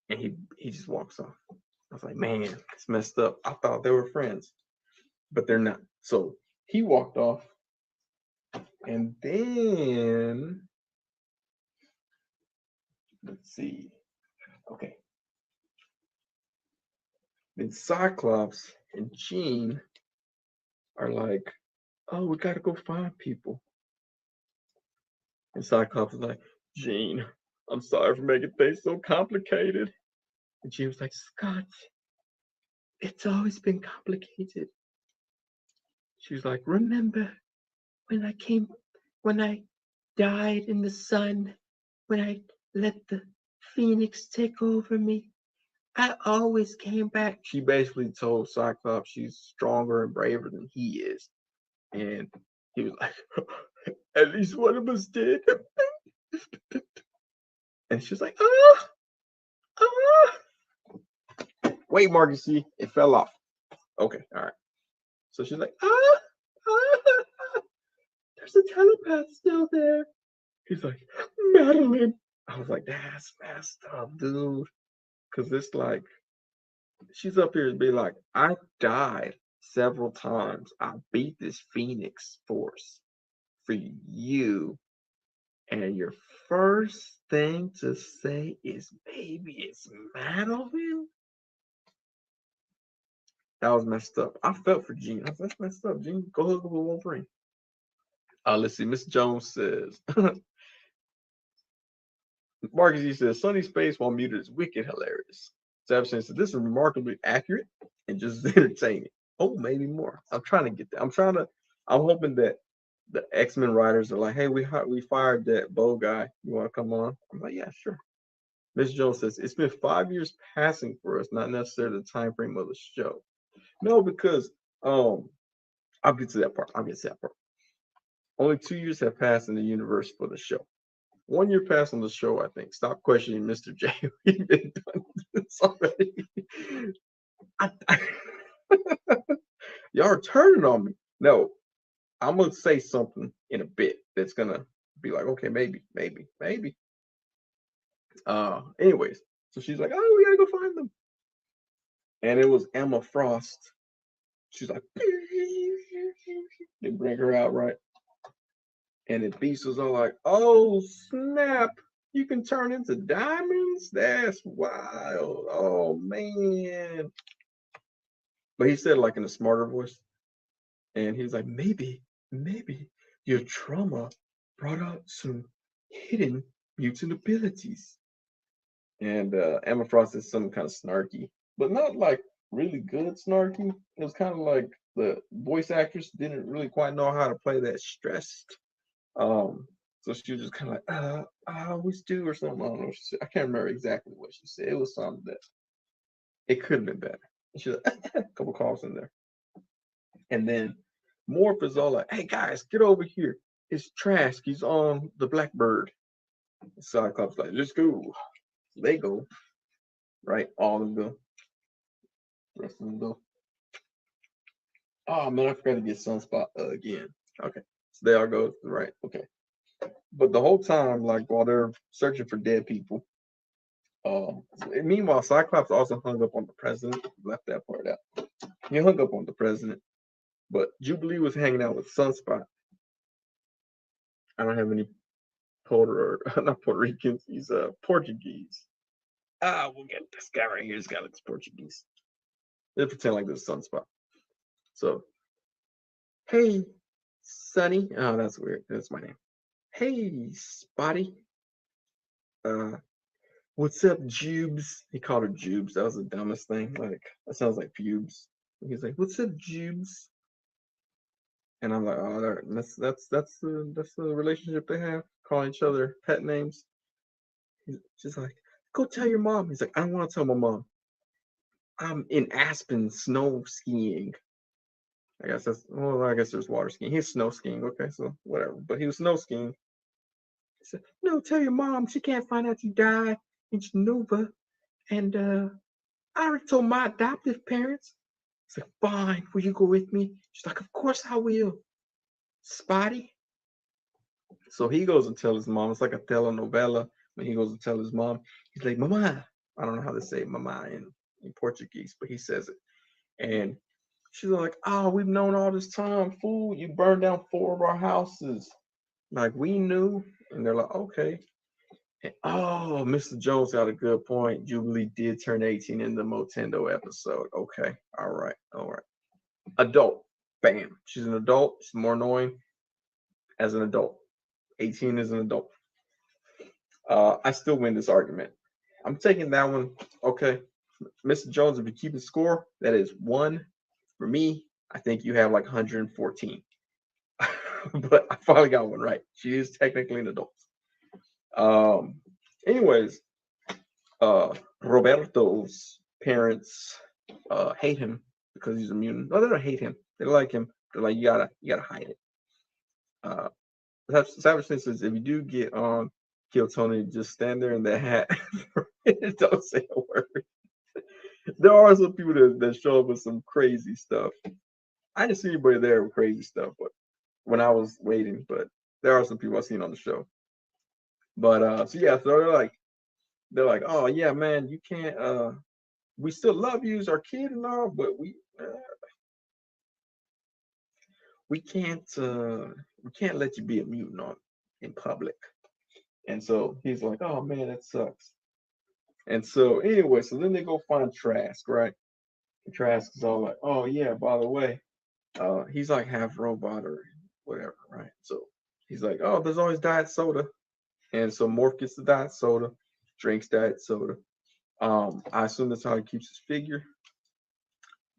And he just walks off. I was like, "Man, it's messed up. I thought they were friends, but they're not." So he walked off. And then, let's see. Okay. Then Cyclops and Jean are like, "Oh, we got to go find people." And Cyclops was like, Jean, I'm sorry for making things so complicated. And Jean was like, Scott, it's always been complicated. She was like, remember when when I died in the sun, when I let the Phoenix take over me? I always came back. She basically told Cyclops she's stronger and braver than he is. And he was like, at least one of us did. And she's like, ah, ah. Wait, Marcus, see, it fell off. Okay, all right. So she's like, ah, ah, there's a telepath still there. He's like, Madeline. I was like, that's messed up, dude. Because it's like, she's up here to be like, I died several times. I beat this Phoenix Force for you. And your first thing to say is, maybe it's Madeline? That was messed up. I felt for Jean. I was like, that's messed up. Jean, go hook up with Wolverine. Let's see. Miss Jones says, Marcus, he says, Sunny Space while muted is wicked hilarious. Savage says, this is remarkably accurate and just entertaining. Oh, maybe more. I'm trying to get that. I'm hoping that the X-Men writers are like, hey, we fired that Bo guy. You want to come on? I'm like, yeah, sure. Miss Jones says, it's been 5 years passing for us, not necessarily the time frame of the show. No, because I'll get to that part. Only 2 years have passed in the universe for the show. 1 year passed on the show, I think. Stop questioning Mr. J. We've been done this already. Y'all are turning on me. No, I'm gonna say something in a bit that's gonna be like, okay, maybe. Anyways, so she's like, oh, we gotta go find them. And it was Emma Frost. She's like, they bring her out, right? And the Beast was all like, oh, snap. You can turn into diamonds? That's wild. Oh, man. But he said like in a smarter voice. And he's like, maybe your trauma brought out some hidden mutant abilities. And Emma Frost is some kind of snarky, but not like really good snarky. It was kind of like the voice actress didn't really quite know how to play that stressed. So she was just kind of like, I always do, or something. I don't know. I can't remember exactly what she said. It was something that it could have been better. She had a couple calls in there. And then Morph is all like, hey guys, get over here. It's Trask. He's on the Blackbird. Cyclops like, let's go. They go. Right? All of them go. The rest of them go. Oh man, I forgot to get Sunspot again. Okay. So they all go right. Okay. But the whole time, like while they're searching for dead people, meanwhile, Cyclops also hung up on the president. Left that part out. He hung up on the president, but Jubilee was hanging out with Sunspot. I don't have any not Puerto Ricans. He's Portuguese. We'll get this guy right here. This guy looks Portuguese. They pretend like this is Sunspot. So, hey, Sonny. Oh, that's weird. That's my name. Hey, Spotty. What's up, Jubes? He called her Jubes. That was the dumbest thing. Like, that sounds like pubes. He's like, what's up, Jubes? And I'm like, oh, that's the relationship they have, calling each other pet names. He's just like, go tell your mom. He's like, I don't want to tell my mom. I'm in Aspen snow skiing. I guess there's water skiing. He's snow skiing. Okay, so whatever. But he was snow skiing. He said, no, tell your mom. She can't find out you died in Genova. And I already told my adoptive parents. He's like, fine, will you go with me? She's like, of course I will. Spotty. So he goes and tells his mom. It's like a telenovela. When he goes and tells his mom, he's like, Mama. I don't know how to say mama in Portuguese, but he says it. And she's like, oh, we've known all this time, fool. You burned down 4 of our houses. Like, we knew. And they're like, okay. And, oh, Mr. Jones got a good point. Jubilee did turn 18 in the Motendo episode. Okay. All right. Adult. Bam. She's an adult. She's more annoying as an adult. 18 is an adult. I still win this argument. I'm taking that one. Okay, Mr. Jones, if you keep the score, that is one. For me, I think you have like 114. But I finally got one right. She is technically an adult. Um, anyways, Roberto's parents hate him because he's a mutant. No, they don't hate him. They like him. They're like, you gotta hide it. Uh, Savage says if you do get on Kill Tony, just stand there in the hat. Don't say a word. There are some people that show up with some crazy stuff. I didn't see anybody there with crazy stuff, but when I was waiting, but there are some people I've seen on the show. But so yeah, so they're like, oh yeah, man, you can't we still love you as our kid and all, but we can't let you be a mutant on in public. And so he's like, oh man, that sucks. And so anyway, so then they go find Trask, right? And Trask is all like, oh yeah, by the way, he's like half robot or whatever, right? So he's like, oh, there's always diet soda. And so Morph gets the diet soda, drinks diet soda. I assume that's how he keeps his figure.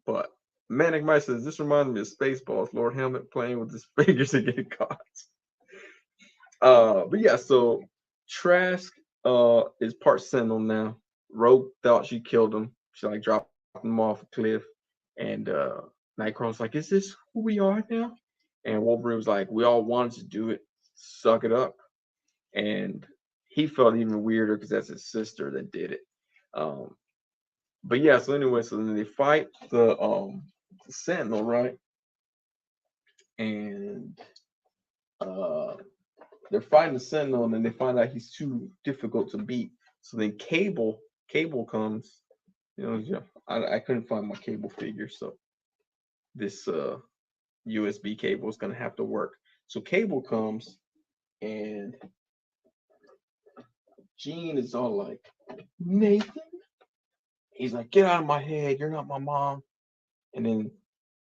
But Manic Mike says this reminds me of Spaceballs, Lord Helmet playing with his figures and getting caught. But yeah, so Trask is part Sentinel now. Rogue thought she killed him. She like dropped him off a cliff. And Nightcrawler's like, is this who we are now? And Wolverine was like, we all wanted to do it. Suck it up. And he felt even weirder because that's his sister that did it. But yeah, so anyway, so then they fight the Sentinel, right? And they're fighting the Sentinel, and then they find out he's too difficult to beat. So then Cable comes. You know, yeah, I couldn't find my Cable figure, so this USB cable is gonna have to work. So Cable comes, and Jean is all like, Nathan. He's like, get out of my head. You're not my mom. And then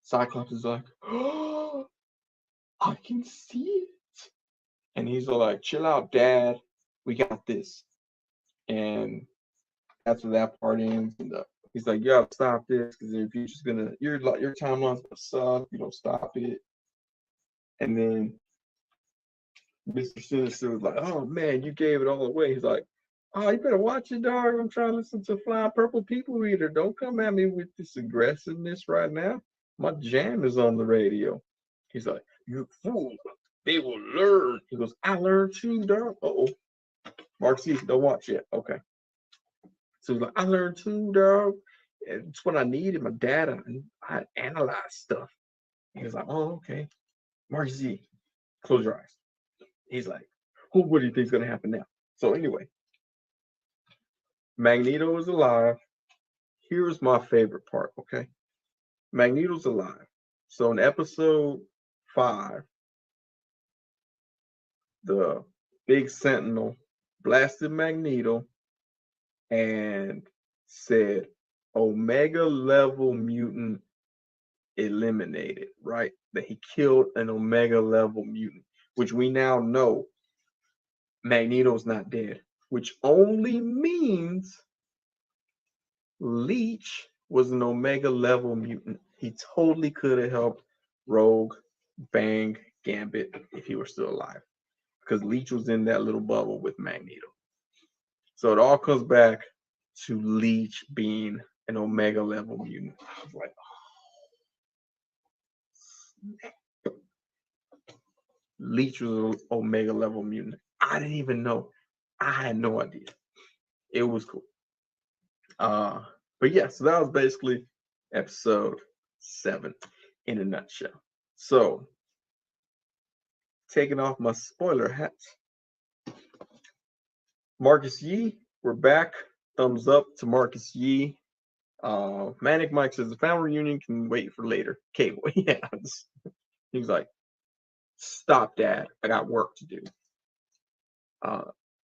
Cyclops is like, oh, I can see it. And he's all like, chill out, Dad. We got this. And after that part ends, and he's like, you gotta stop this because if you're just gonna, your timeline's gonna suck. You don't stop it. And then Mr. Sinister was like, oh man, you gave it all away. He's like, oh, you better watch it, dog. I'm trying to listen to Flying Purple People Eater. Don't come at me with this aggressiveness right now. My jam is on the radio. He's like, you fool. They will learn. He goes, I learned too, dog. Uh-oh. Mark C, don't watch yet. Okay. So he's like, I learned too, dog. It's what I need in my data. I analyze stuff. He was like, oh, okay. Mark Z, close your eyes. He's like, oh, what do you think's gonna happen now? So anyway, Magneto is alive. Here's my favorite part, okay? Magneto's alive. So in episode 5, the big Sentinel blasted Magneto and said Omega level mutant eliminated, right? That he killed an Omega level mutant, which we now know Magneto's not dead, which only means Leech was an Omega level mutant. He totally could have helped Rogue, Bang, Gambit if he were still alive, because Leech was in that little bubble with Magneto. So it all comes back to Leech being an Omega level mutant. I was like, oh, Leech was an Omega level mutant. I didn't even know. I had no idea. It was cool. But yeah, so that was basically episode 7 in a nutshell. So, taking off my spoiler hat, Marcus Yee, we're back. Thumbs up to Marcus Yee. Manic Mike says the family reunion can wait for later. Cable, yeah. He was like, stop, Dad. I got work to do.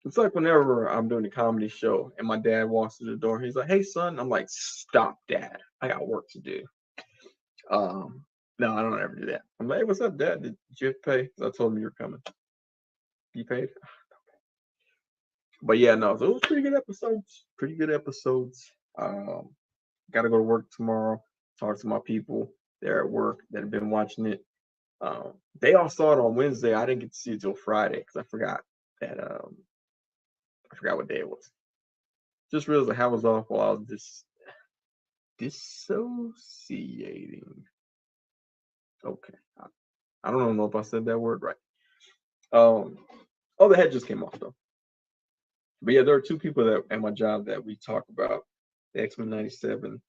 It's like whenever I'm doing a comedy show and my dad walks through the door, he's like, hey, son. I'm like, stop, Dad. I got work to do. No, I don't ever do that. I'm like, hey, what's up, Dad? Did you have to pay? I told him you were coming. You paid? But yeah, no, those pretty good episodes. Pretty good episodes. Got to go to work tomorrow. Talk to my people there at work that have been watching it. They all saw it on Wednesday. I didn't get to see it till Friday because I forgot that. I forgot what day it was. Just realized how I was off while I was dissociating. Okay, I don't know if I said that word right. Oh, the head just came off though. But yeah, there are two people that at my job that we talk about the X-Men '97,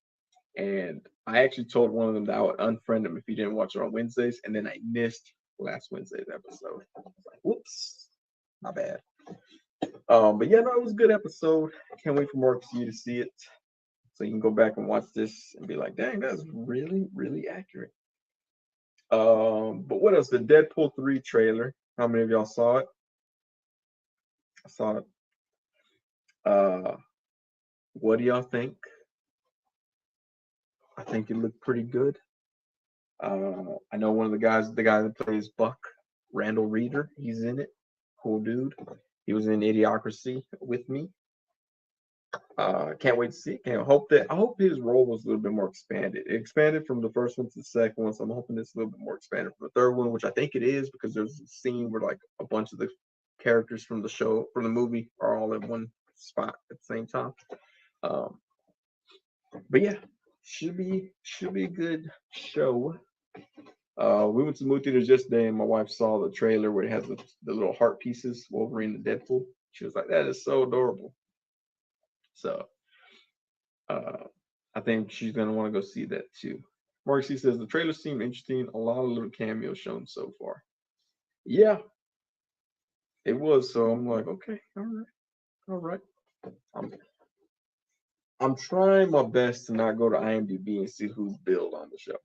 and I actually told one of them that I would unfriend him if he didn't watch it on Wednesdays, and then I missed last Wednesday's episode. I was like, whoops, my bad. But yeah, no, it was a good episode. Can't wait for more of you to see it, so you can go back and watch this and be like, dang, that's really, really accurate. But what else? The Deadpool 3 trailer. How many of y'all saw it? I saw it. What do y'all think? I think it looked pretty good. I know one of the guy that plays Buck, Randall Reeder, he's in it. Cool dude. He was in Idiocracy with me. Can't wait to see it. I hope his role was a little bit more expanded. It expanded from the first one to the second one, so I'm hoping it's a little bit more expanded from the third one, which I think it is because there's a scene where like a bunch of the characters from the movie are all in one spot at the same time. But yeah, should be a good show. We went to the movie theaters yesterday, and my wife saw the trailer where it has the little heart pieces, Wolverine and Deadpool. She was like, "That is so adorable." So, I think she's gonna want to go see that too. Marcy says the trailer seemed interesting. A lot of little cameos shown so far. Yeah, it was. So I'm like, okay, all right. I'm trying my best to not go to IMDb and see who's billed on the show.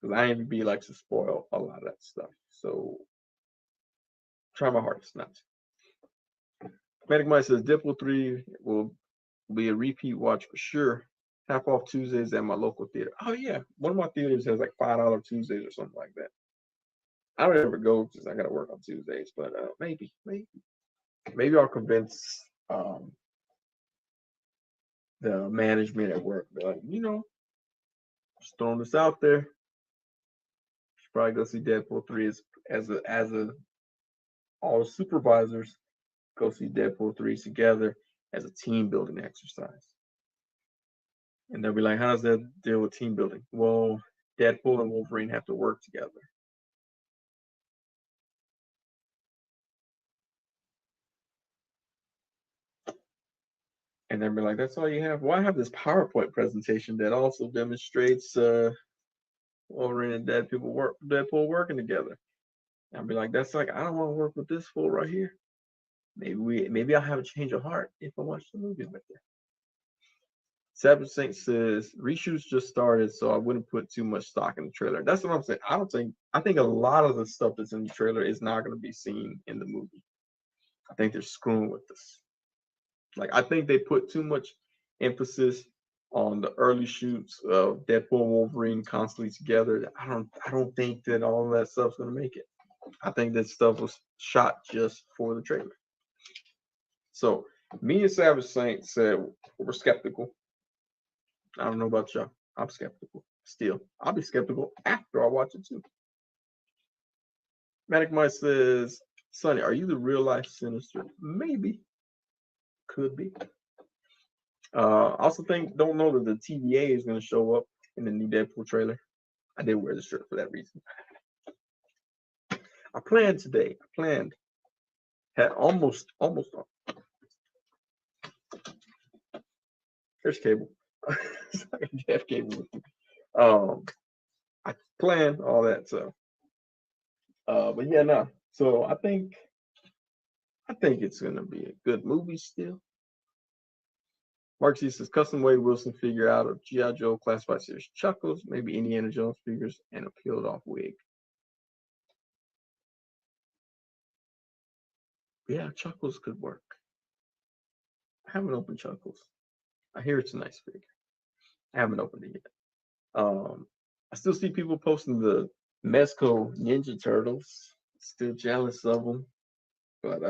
Because IMDb likes to spoil a lot of that stuff. So try my hardest not to. Medic Mike says Deadpool 3 will be a repeat watch for sure. Half off Tuesdays at my local theater. Oh yeah, one of my theaters has like $5 Tuesdays or something like that. I don't ever go because I gotta work on Tuesdays, but maybe I'll convince the management at work. Be like, just throwing this out there. You should probably go see Deadpool 3 as all the supervisors go see Deadpool 3 together as a team building exercise. And they'll be like, how does that deal with team building? Well, Deadpool and Wolverine have to work together. And they'll be like, that's all you have? Well, I have this PowerPoint presentation that also demonstrates Wolverine and Deadpool working together. And I'll be like, that's like, I don't want to work with this fool right here. Maybe I'll have a change of heart if I watch the movie right there. Savage Saint says reshoots just started, so I wouldn't put too much stock in the trailer. That's what I'm saying. I think a lot of the stuff that's in the trailer is not going to be seen in the movie. I think they're screwing with us. Like I think they put too much emphasis on the early shoots of Deadpool and Wolverine constantly together. I don't think that all of that stuff's going to make it. I think that stuff was shot just for the trailer. So me and Savage Saint said we're skeptical. I don't know about y'all. I'm skeptical. Still, I'll be skeptical after I watch it too. Manic Mike says, Sonny, are you the real life Sinister? Maybe. Could be. Also don't know that the TVA is going to show up in the new Deadpool trailer. I did wear the shirt for that reason. I planned today. Had almost on. There's cable. Jeff cable. I planned all that, so but yeah, no. So I think it's gonna be a good movie still. Mark C says custom Wade Wilson figure out of G.I. Joe classified series Chuckles, maybe Indiana Jones figures, and a peeled off wig. Yeah, Chuckles could work. I haven't opened Chuckles. I hear it's a nice figure. I haven't opened it yet. I still see people posting the Mezco Ninja Turtles. Still jealous of them. But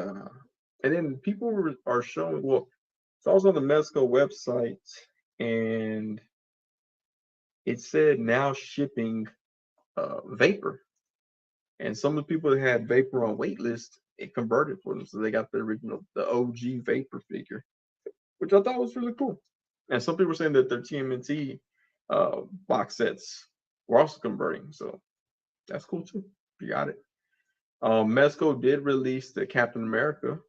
and then people are showing. Well, so I was on the Mezco website, and it said now shipping vapor, and some of the people that had vapor on waitlist, it converted for them, so they got the original, the OG vapor figure, which I thought was really cool. And some people were saying that their TMNT box sets were also converting, so that's cool too. You got it. Mezco did release the Captain America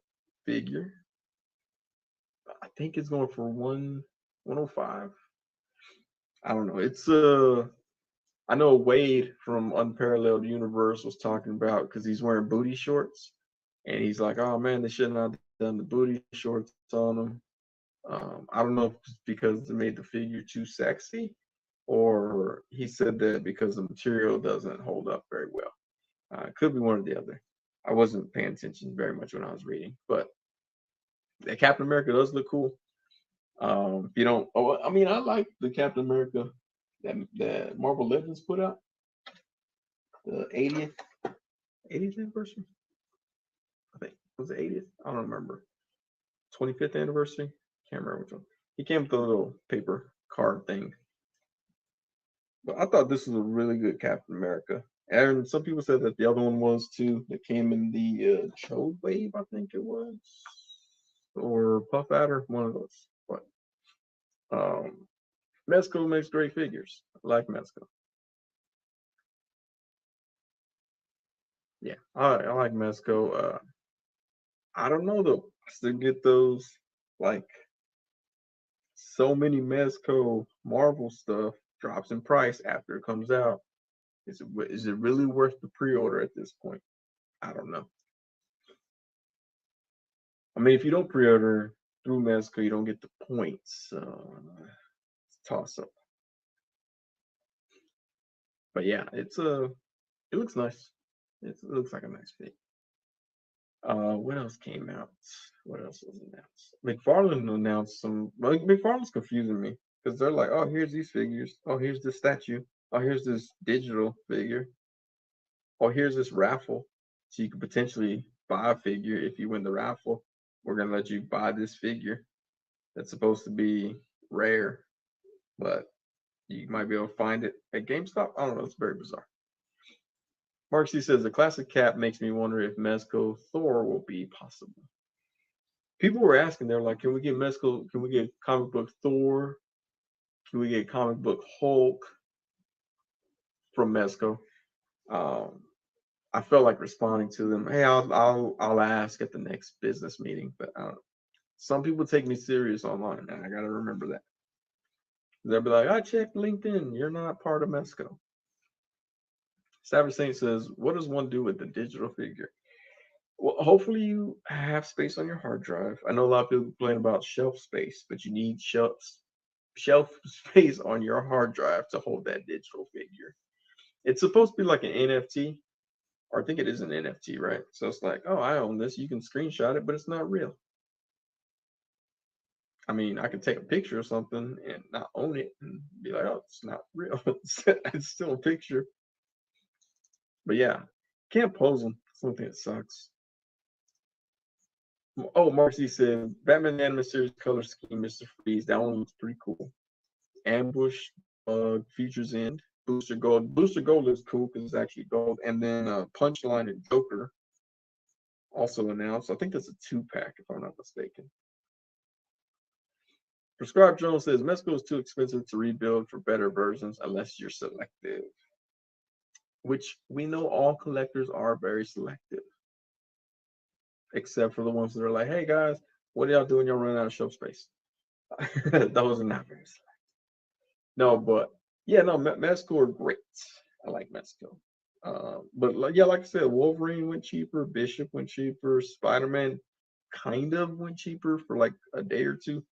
figure. I think it's going for 105. I don't know. It's I know Wade from Unparalleled Universe was talking about, because he's wearing booty shorts, and he's like, "Oh man, they shouldn't have done the booty shorts on him." I don't know if it's because they made the figure too sexy, or he said that because the material doesn't hold up very well. It could be one or the other. I wasn't paying attention very much when I was reading, but the Captain America does look cool. If you don't, oh, I mean, I like the Captain America that Marvel Legends put out, the 80th anniversary. I think was it 80th? I don't remember. 25th anniversary. Can't remember which one. He came with a little paper card thing. But I thought this was a really good Captain America. And some people said that the other one was too. That came in the Chode Wave, I think it was, or Puff Adder, one of those. But Mezco makes great figures. I like Mezco. Yeah, I like Mezco. I don't know though. I still get those, like, so many Mezco Marvel stuff drops in price after it comes out. Is it really worth the pre-order at this point? I don't know. I mean, if you don't pre-order through Mezco, you don't get the points. It's a toss up. But yeah, it looks nice. It looks like a nice fit. What else came out? What else was announced? McFarlane announced some. Well, McFarlane's confusing me because they're like, oh, here's these figures. Oh, here's this statue. Oh, here's this digital figure. Oh, here's this raffle. So you could potentially buy a figure if you win the raffle. We're gonna let you buy this figure that's supposed to be rare, but you might be able to find it at GameStop. I don't know. It's very bizarre. Mark C says the classic cap makes me wonder if Mezco Thor will be possible. People were asking, they're like, can we get Mezco? Can we get comic book Thor? Can we get comic book Hulk from Mezco? I felt like responding to them. Hey, I'll ask at the next business meeting, but some people take me serious online, and I gotta remember that. They'll be like, I checked LinkedIn. You're not part of Mezco. Savage Saint says, what does one do with the digital figure? Well, hopefully you have space on your hard drive. I know a lot of people complain about shelf space, but you need shelf space on your hard drive to hold that digital figure. It's supposed to be like an NFT, or I think it is an NFT, right? So it's like, oh, I own this. You can screenshot it, but it's not real. I mean, I could take a picture of something and not own it and be like, oh, it's not real. It's still a picture. But yeah, can't pose them. Something that sucks. Oh, Marcy said Batman Anime Series color scheme, Mr. Freeze. That one looks pretty cool. Ambush, Features End, Booster Gold. Booster Gold is cool because it's actually gold. And then Punchline and Joker also announced. I think that's a 2-pack, if I'm not mistaken. Prescribed Jones says Mezco is too expensive to rebuild for better versions unless you're selective. Which we know all collectors are very selective. Except for the ones that are like, hey guys, what are y'all doing? Y'all running out of shelf space. Those are not very selective. No, but yeah, no, Mezco are great. I like Mezco. But yeah, like I said, Wolverine went cheaper, Bishop went cheaper, Spider-Man kind of went cheaper for like a day or two.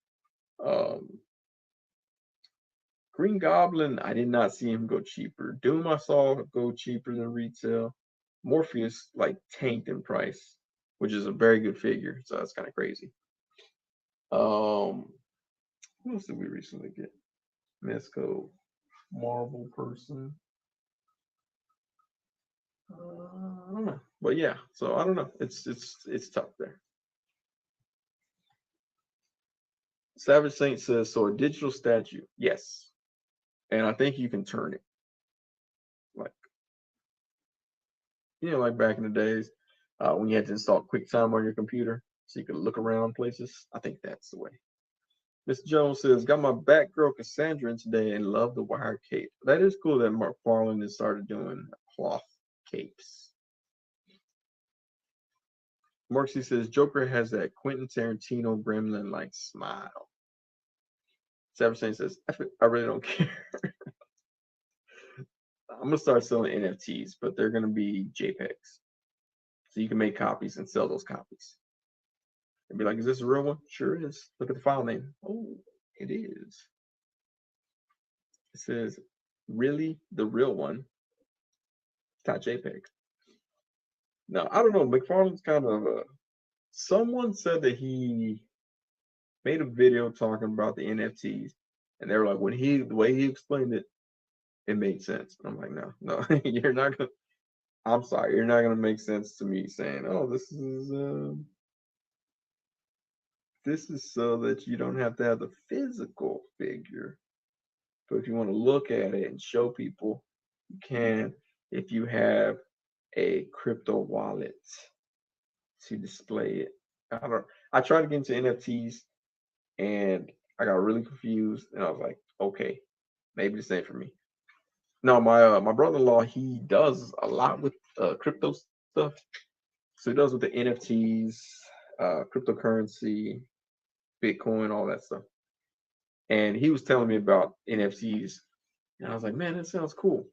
Green Goblin, I did not see him go cheaper. Doom, I saw go cheaper than retail. Morpheus like tanked in price, which is a very good figure, so that's kind of crazy. Who else did we recently get? Mezco, Marvel person. I don't know. But yeah, so I don't know. It's tough there. Savage Saint says, so a digital statue, yes. And I think you can turn it. Like, like back in the days, when you had to install QuickTime on your computer so you could look around places. I think that's the way. Miss Jones says, got my Batgirl Cassandra in today and love the wire cape. That is cool that Mark Farland has started doing cloth capes. Marcy says, Joker has that Quentin Tarantino gremlin like smile. Savage Saint says, I really don't care. I'm going to start selling NFTs, but they're going to be JPEGs. So you can make copies and sell those copies. And be like, is this a real one? Sure is. Look at the file name. Oh, it is. It says, really the real one. .jpeg. Now, I don't know. McFarlane's kind of someone said that he made a video talking about the NFTs, and they were like, the way he explained it, it made sense. And I'm like, no, you're not gonna. I'm sorry, you're not gonna make sense to me saying, oh, this is so that you don't have to have the physical figure. But if you want to look at it and show people, you can if you have a crypto wallet to display it. I tried to get into NFTs and I got really confused and I was like, okay, maybe this ain't for me. No, my brother-in-law, he does a lot with crypto stuff. So he does with the NFTs, cryptocurrency, Bitcoin, all that stuff. And he was telling me about NFTs, and I was like, man, that sounds cool.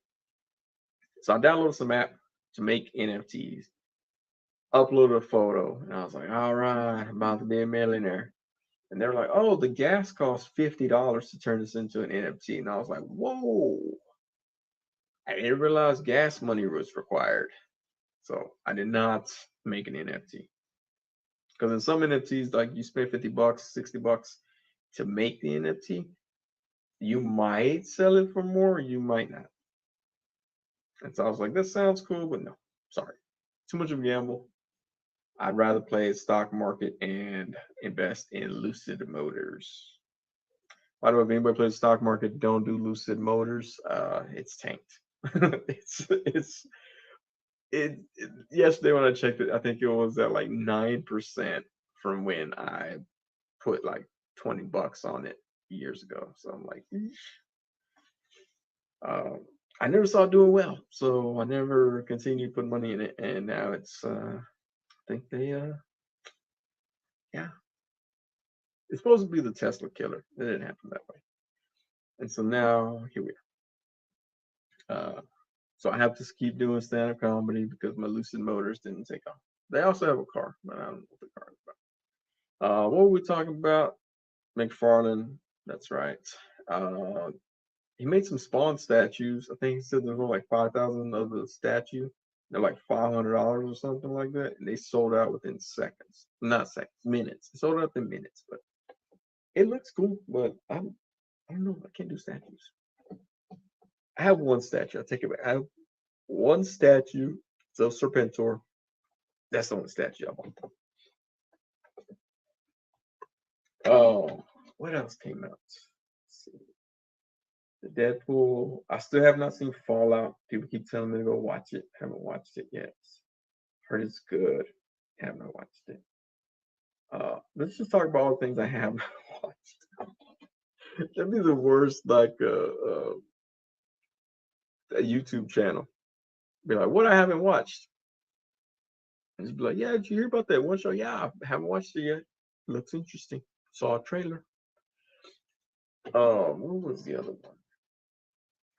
So I downloaded some app to make NFTs, uploaded a photo, and I was like, all right, I'm about to be a millionaire. And they're like, oh, the gas costs $50 to turn this into an NFT. And I was like, whoa. I didn't realize gas money was required. So I did not make an NFT. Because in some NFTs, like you spend $50, $60 to make the NFT, you might sell it for more, you might not. And so I was like, this sounds cool, but no, sorry. Too much of a gamble. I'd rather play stock market and invest in Lucid Motors. By the way, if anybody plays stock market, don't do Lucid Motors. It's tanked. Yesterday when I checked it, I think it was at like 9% from when I put like $20 on it years ago. So I'm like, I never saw it doing well, so I never continued putting money in it, and now it's I think they yeah, it's supposed to be the Tesla killer. It didn't happen that way, and so now here we are. So I have to keep doing stand-up comedy because my Lucid Motors didn't take off. They also have a car, but I don't know what the car is about. What were we talking about? McFarlane, that's right. He made some Spawn statues. I think he said there were like 5,000 of the statue. They're like $500 or something like that, and they sold out within seconds. Not seconds, minutes. It sold out in minutes, but it looks cool. But I don't know. I can't do statues. I have one statue. I take it back. I have one statue. It's of Serpentor. That's the only statue I want. Oh, what else came out? Let's see. The Deadpool. I still have not seen Fallout. People keep telling me to go watch it. Haven't watched it yet. Heard it's good. Have not watched it. Let's just talk about all the things I have not watched. That'd be the worst, like a YouTube channel. Be like, what I haven't watched. And just be like, yeah, did you hear about that one show? Yeah, I haven't watched it yet. Looks interesting. Saw a trailer. What was the other one?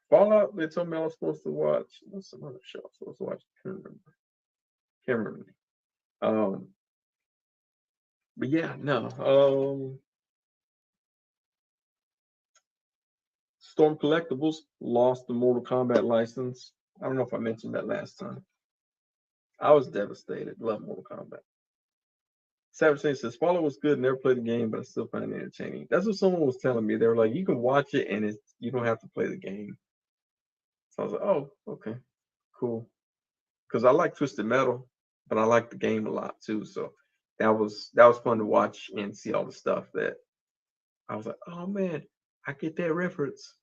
Fallout, they told me I was supposed to watch. What's some other show I was supposed to watch? Can't remember. But yeah, no. Storm Collectibles lost the Mortal Kombat license. I don't know if I mentioned that last time. I was devastated. Love Mortal Kombat. Savage Saint says, Fallout was good. Never played the game, but I still find it entertaining. That's what someone was telling me. They were like, you can watch it and you don't have to play the game. So I was like, oh, okay, cool. Because I like Twisted Metal. but I like the game a lot too. So that was fun to watch and see all the stuff that I was like, oh man, I get that reference.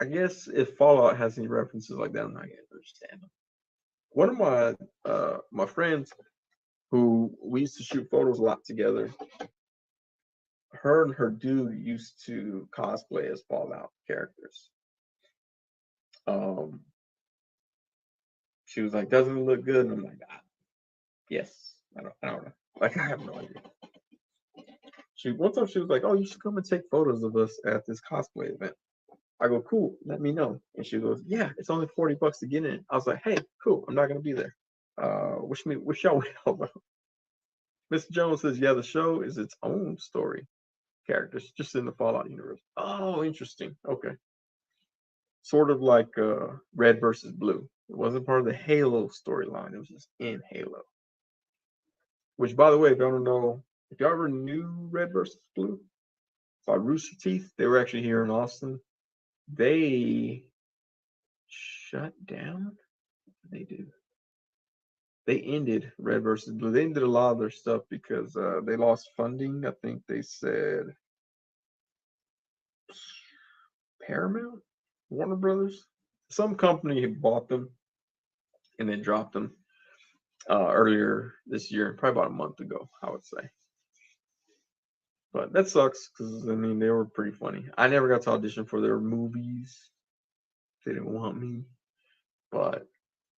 I guess if Fallout has any references like that, I'm not gonna understand them. One of my friends who we used to shoot photos a lot together, her and her dude used to cosplay as Fallout characters. Um, she was like, "Doesn't it look good?" And I'm like, "Yes." I don't know. Like, I have no idea. One time she was like, "Oh, you should come and take photos of us at this cosplay event." I go, "Cool, let me know." And she goes, "Yeah, it's only $40 to get in." I was like, "Hey, cool, I'm not gonna be there." Wish y'all well. Mr. Jones says, "Yeah, the show is its own story. Characters just in the Fallout universe." Oh, interesting. Okay, sort of like Red versus Blue. It wasn't part of the Halo storyline. It was just in Halo. Which, by the way, if you don't know, if you ever knew Red versus Blue by Rooster Teeth, they were actually here in Austin. They shut down. What did they do? They ended Red versus Blue. They ended a lot of their stuff because they lost funding. I think they said Paramount, Warner Brothers, some company had bought them and then dropped them earlier this year, probably about a month ago, I would say. But that sucks because I mean they were pretty funny. I never got to audition for their movies. They didn't want me, but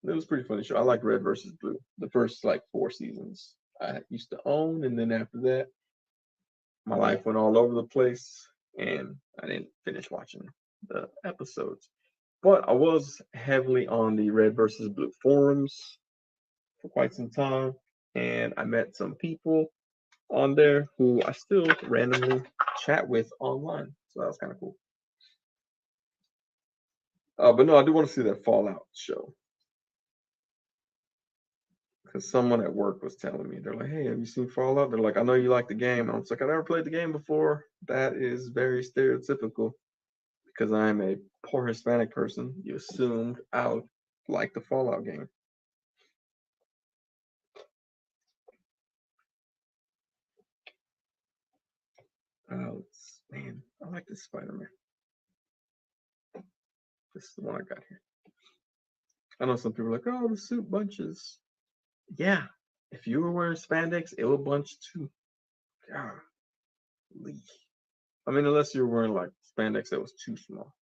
it was a pretty funny show. I like Red versus Blue. The first like 4 seasons I used to own, and then after that, my life went all over the place, and I didn't finish watching the episodes. But I was heavily on the Red versus Blue forums for quite some time, and I met some people on there who I still randomly chat with online. So that was kind of cool. But no, I do want to see that Fallout show because someone at work was telling me, they're like, "Hey, have you seen Fallout?" They're like, "I know you like the game." I was like, "I never played the game before." That is very stereotypical because I am a poor Hispanic person. You assumed I would like the Fallout game. Man, I like this Spider-Man. This is the one I got here. I know some people are like, "Oh, the suit bunches." Yeah, if you were wearing spandex, it would bunch too. Golly. I mean, unless you're wearing like spandex that was too small,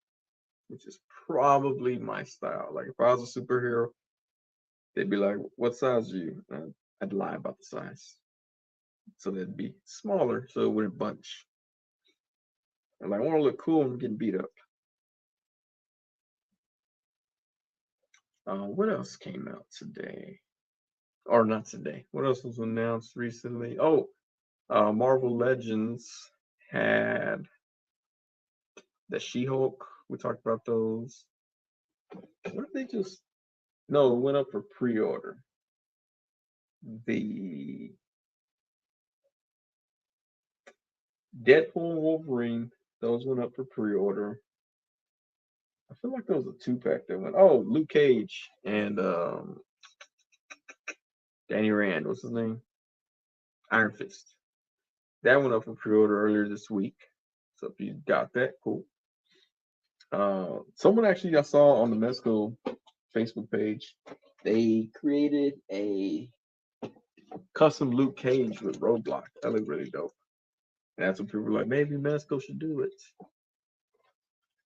which is probably my style. Like if I was a superhero, they'd be like, "What size are you?" And I'd lie about the size, so they'd be smaller, so it wouldn't bunch. And like, I want to look cool and getting beat up. What else came out today? Or not today? What else was announced recently? Oh, Marvel Legends had the She-Hulk. We talked about those. What did they just? No, it went up for pre-order. The Deadpool and Wolverine, those went up for pre-order. I feel like there was a 2-pack that went. Oh, Luke Cage and Danny Rand. What's his name? Iron Fist. That went up for pre-order earlier this week. So if you got that, cool. Someone actually I saw on the Mezco Facebook page, they created a custom Luke Cage with Roadblock. That looked really dope. And that's what people were like, maybe Mezco should do it.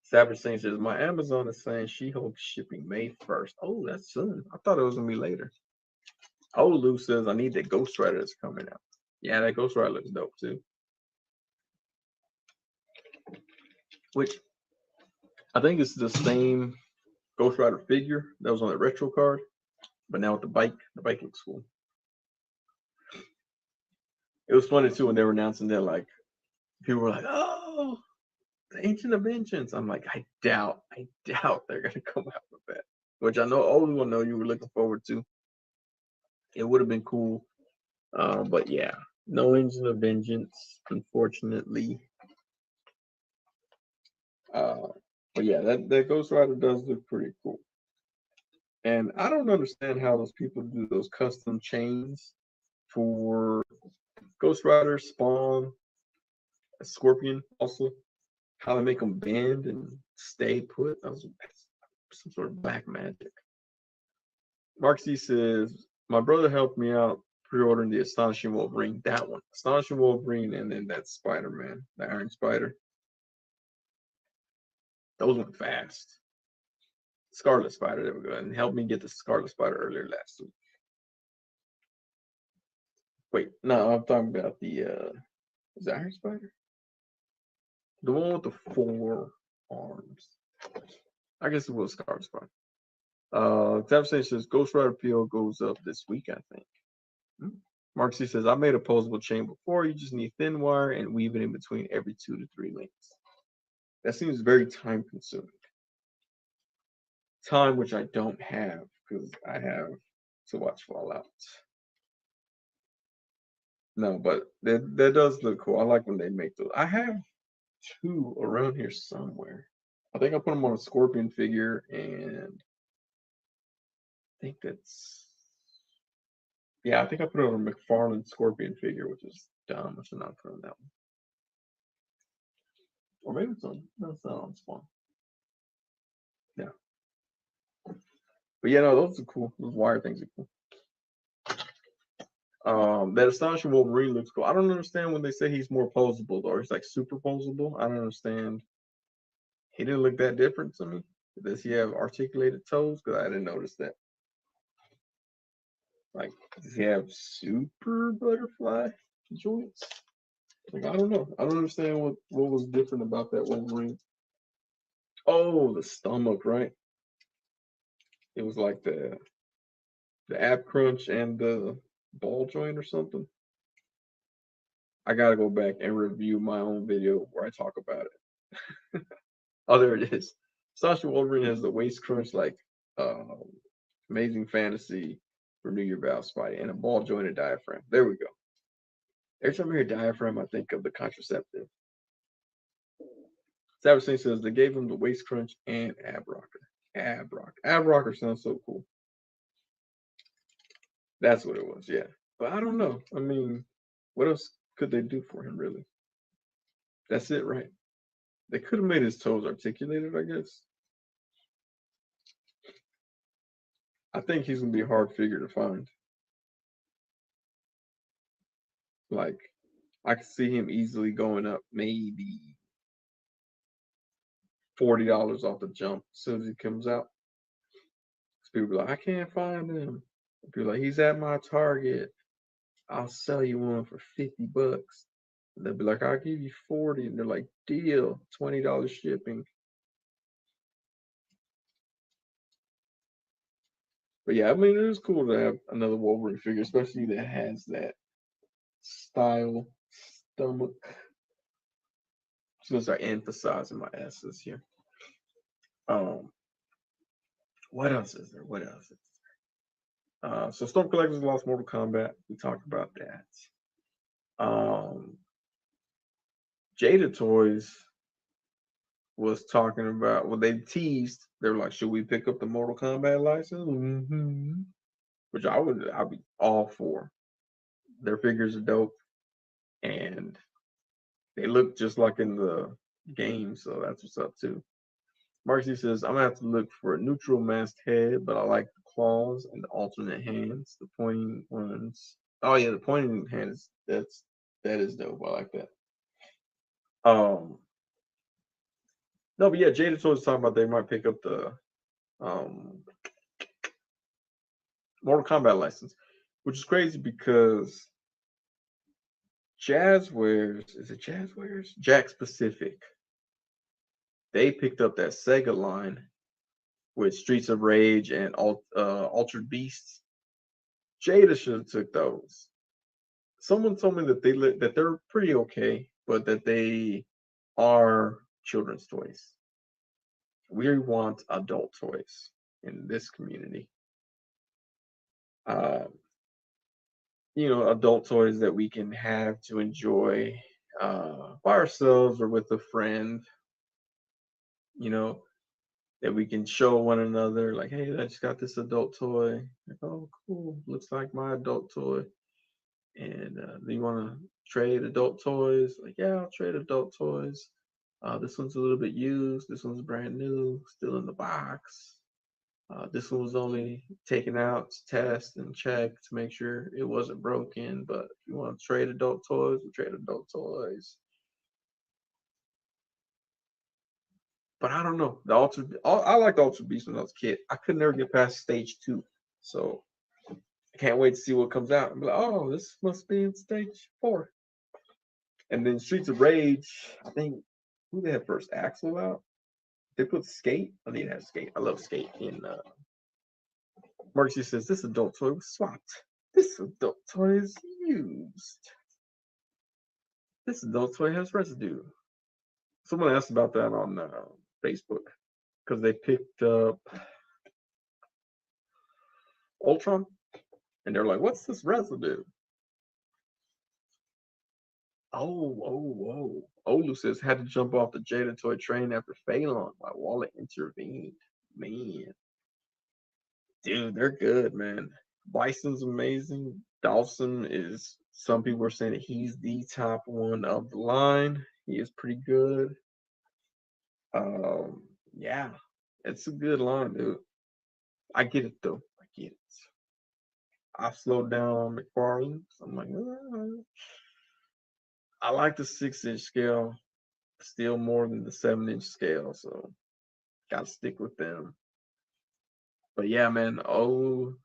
Savage Saint says, my Amazon is saying She-Hulk shipping May 1st. Oh, that's soon. I thought it was going to be later. Oh, Lou says, I need that Ghost Rider that's coming out. Yeah, that Ghost Rider looks dope too. Which I think it's the same Ghost Rider figure that was on the retro card, but now with the bike looks cool. It was funny too when they were announcing that, like, people were like, oh, the Ancient of Vengeance. I'm like, I doubt they're going to come out with that. Which I know Old One know you were looking forward to. It would have been cool. But yeah, no Engine of Vengeance, unfortunately. But yeah, that Ghost Rider does look pretty cool. And I don't understand how those people do those custom chains for Ghost Rider, Spawn, Scorpion, also how they make them bend and stay put. That was some sort of black magic. Mark C says, my brother helped me out pre-ordering the Astonishing Wolverine, that one. Astonishing Wolverine, and then that Spider-Man, the Iron Spider. Those went fast. Scarlet Spider, there we go. And helped me get the Scarlet Spider earlier last week. Wait, no, I'm talking about the is it Iron Spider? The one with the 4 arms. I guess it was Scarlet Spider. Tapstation says Ghost Rider PO goes up this week, I think. Mark C says, I made a posable chain before. You just need thin wire and weave it in between every 2 to 3 links. That seems very time consuming. Time which I don't have because I have to watch Fallout. No, but that does look cool. I like when they make those. I have 2 around here somewhere. I think I put them on a Scorpion figure, and I think that's, yeah, I think I put it on a McFarlane Scorpion figure, which is dumb. I should not put on that one. Or maybe it's on, no, it's not on Spawn. Yeah. But yeah, no, those are cool. Those wire things are cool. That Astonishing Wolverine looks cool. I don't understand when they say he's more posable, or he's like super posable. I don't understand. He didn't look that different to me. Does he have articulated toes? Because I didn't notice that. Like, does he have super butterfly joints? Like, I don't know. I don't understand what was different about that Wolverine. Oh, the stomach, right? It was like the ab crunch and the ball joint or something. I gotta go back and review my own video where I talk about it. Oh, there it is. Sasha Wolverine has the waist crunch like Amazing Fantasy, Renew Your Vows Spidey, and a ball jointed diaphragm. There we go. Every time I hear diaphragm, I think of the contraceptive. Savage Saint says they gave him the waist crunch and ab rocker. Ab rocker. Ab rocker sounds so cool. That's what it was, yeah. But I don't know. I mean, what else could they do for him, really? That's it, right? They could have made his toes articulated, I guess. I think he's gonna be a hard figure to find. Like, I could see him easily going up maybe $40 off the jump as soon as he comes out. People be like, I can't find him. People like, he's at my Target. I'll sell you one for $50. And they'll be like, I'll give you 40. And they're like, deal, $20 shipping. But yeah, I mean, it is cool to have another Wolverine figure, especially that has that style stomach. I'm just gonna start emphasizing my S's here. What else is there? What else is there? So Storm Collectors lost Mortal Kombat. We talked about that. Jada Toys was talking about, well, they teased, they were like, should we pick up the Mortal Kombat license? Mm-hmm. Which I'd be all for. Their figures are dope, and they look just like in the game, so that's what's up too. Marcy says, I'm gonna have to look for a neutral masked head, but I like the claws and the alternate hands, the pointing ones. Oh yeah, the pointing hands, that is dope. I like that. No, but yeah, Jada Toys talking about they might pick up the Mortal Kombat license, which is crazy because Jazzwares, is it Jazzwares? Jack Specific. They picked up that Sega line with Streets of Rage and Altered Beasts. Jada should have took those. Someone told me that they're pretty okay, but that they are children's toys. We want adult toys in this community. Adult toys that we can have to enjoy by ourselves or with a friend. that we can show one another. Like, hey, I just got this adult toy. Like, oh, cool. Looks like my adult toy. And do you want to trade adult toys? Like, yeah, I'll trade adult toys. This one's a little bit used. This one's brand new, still in the box. This one was only taken out to test and check to make sure it wasn't broken. But if you want to trade adult toys, we trade adult toys. But I don't know. I liked Ultra Beast when I was a kid. I could never get past stage 2. So I can't wait to see what comes out. I'm like, oh, this must be in stage 4. And then Streets of Rage, I think, who they had first? Axel out? They put Skate. I need to have Skate. I love Skate. In Marcy says, this adult toy was swapped. This adult toy is used. This adult toy has residue. Someone asked about that on Facebook because they picked up Ultron and they're like, what's this residue? Oh. Olu says, had to jump off the Jada toy train after Phelan. My wallet intervened. Man. Dude, they're good, man. Bison's amazing. Dawson is, some people are saying that he's the top one of the line. He is pretty good. Yeah, it's a good line, dude. I get it though. I get it. I slowed down on McFarlane. So I'm like, I like the 6-inch scale still more than the 7-inch scale, so gotta stick with them. But yeah, man. Oh,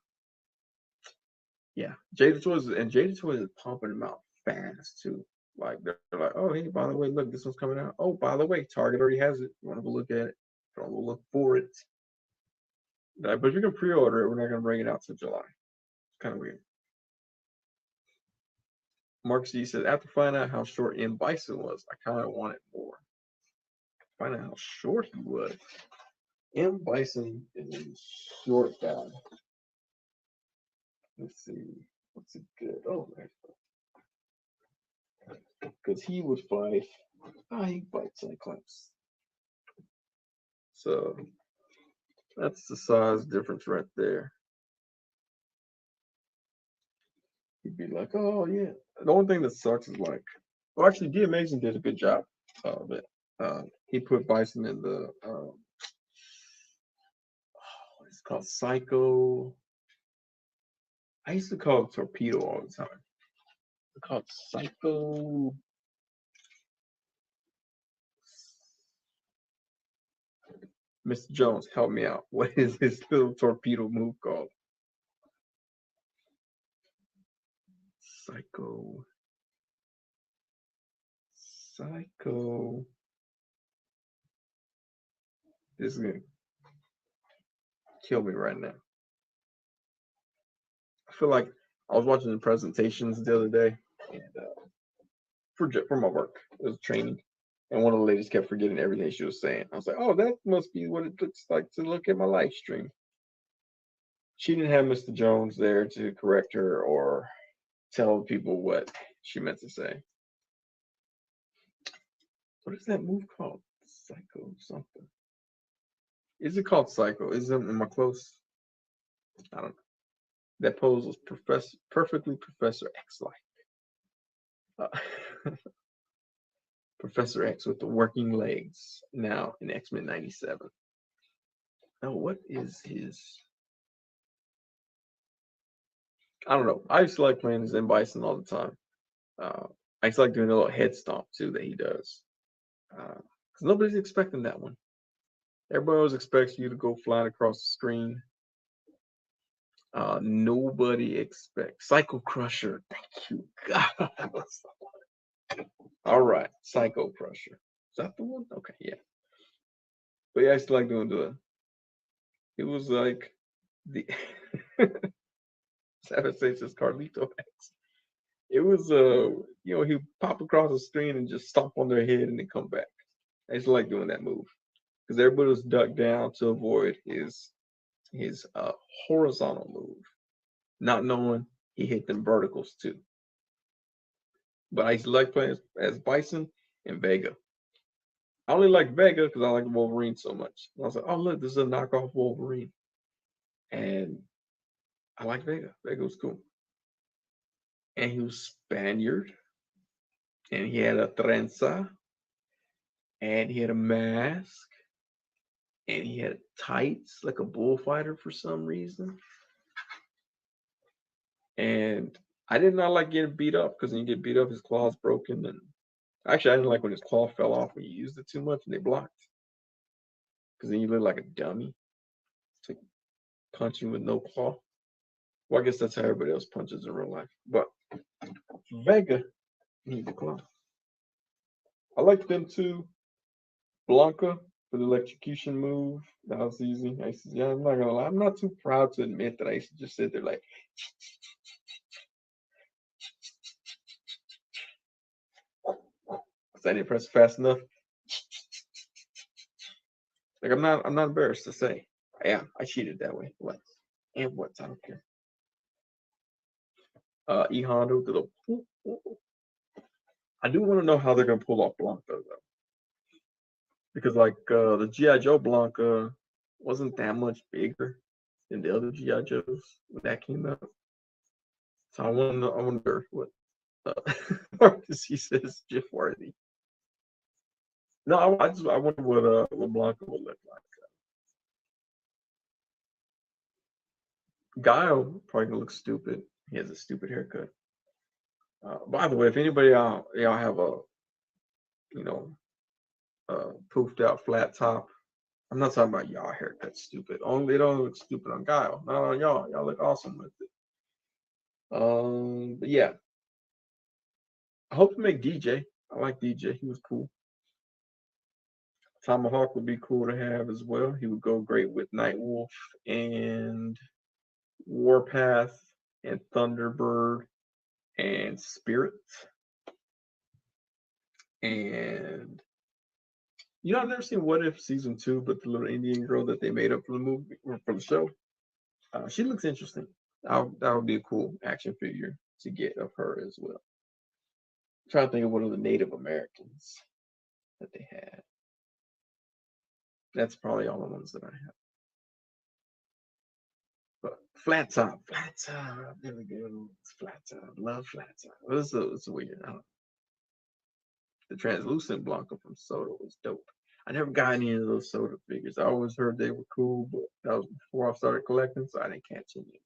yeah. Jada Toys is pumping them out fast too. Like they're like, oh hey, by the way, look, this one's coming out. Oh, by the way, Target already has it. You want to go look at it? You want to go look for it? But if you can pre-order it, we're not gonna bring it out till July. It's kind of weird. Mark C says, after finding out how short M. Bison was, I kind of wanted more. Find out how short he was. M. Bison is a short guy. Let's see. What's it good? Oh, because he would fight. He fights Cyclops. So that's the size difference right there. He'd be like, oh, yeah. The only thing that sucks is like, well, actually, D. Amazing did a good job of it. He put Bison in the, what is it called? Psycho. I used to call it Torpedo all the time. It's called Psycho. Mr. Jones, help me out. What is his little torpedo move called? Psycho. This is gonna kill me right now. I feel like I was watching the presentations the other day, and for my work, it was training, and one of the ladies kept forgetting everything she was saying. I was like, oh, that must be what it looks like to look at my live stream. She didn't have Mr. Jones there to correct her or tell people what she meant to say. What is that move called? Psycho something. Is it called Psycho? Am I close? I don't know. That pose was perfectly Professor X-like. Professor X with the working legs now in X-Men 97. Now, what is his? I don't know. I used to like playing as M. Bison all the time. I used to like doing a little head stomp too that he does. Because nobody's expecting that one. Everybody always expects you to go flying across the screen. Nobody expects Psycho Crusher. Thank you, God. All right, Psycho Crusher. Is that the one? Okay, yeah. But yeah, I used to like doing the. It was like the. Savage says Carlito X. It was he pop across the screen and just stomp on their head and then come back. I used to like doing that move because everybody was ducked down to avoid his horizontal move, not knowing he hit them verticals too. But I used to like playing as Bison and Vega. only like Vega because I like Wolverine so much. I was like, oh look, this is a knockoff Wolverine, and I like Vega. Vega was cool, and he was Spaniard, and he had a trenza, and he had a mask, and he had tights like a bullfighter for some reason. And I did not like getting beat up because when you get beat up, his claw's broken. And actually, I didn't like when his claw fell off when you used it too much and they blocked. Because then you look like a dummy. It's like punching with no claw. Well, I guess that's how everybody else punches in real life. But Vega needs a claw. I like them too. Blanca for the electrocution move. That was easy. Yeah, I'm not gonna lie. I'm not too proud to admit that I used to just sit there like because I didn't press fast enough. Like I'm not embarrassed to say. Yeah, I cheated that way once. And once, I don't care. E Hondo to the I do want to know how they're gonna pull off Blanca though. Because like the G.I. Joe Blanca wasn't that much bigger than the other G.I. Joes when that came out. So I wonder what Marcus he says Jeff Worthy. No, I wonder what Blanca will look like. Guile probably gonna look stupid. He has a stupid haircut. By the way, if anybody y'all have a poofed out flat top, I'm not talking about y'all haircut stupid. Only they don't look stupid on Guile. Not on y'all. Y'all look awesome with it. But yeah, I hope to make DJ. I like DJ. He was cool. Tomahawk would be cool to have as well. He would go great with Nightwolf and Warpath and Thunderbird and Spirit. And I've never seen What If season 2, but the little Indian girl that they made up for the movie or for the show, she looks interesting. That would be a cool action figure to get of her as well. I'm trying to think of one of the Native Americans that they had. That's probably all the ones that I have. But flat top, there we go. Flat top, love flat top. It's weird. I don't know. The translucent Blanca from Soda was dope. I never got any of those Soda figures. I always heard they were cool, but that was before I started collecting, so I didn't catch any.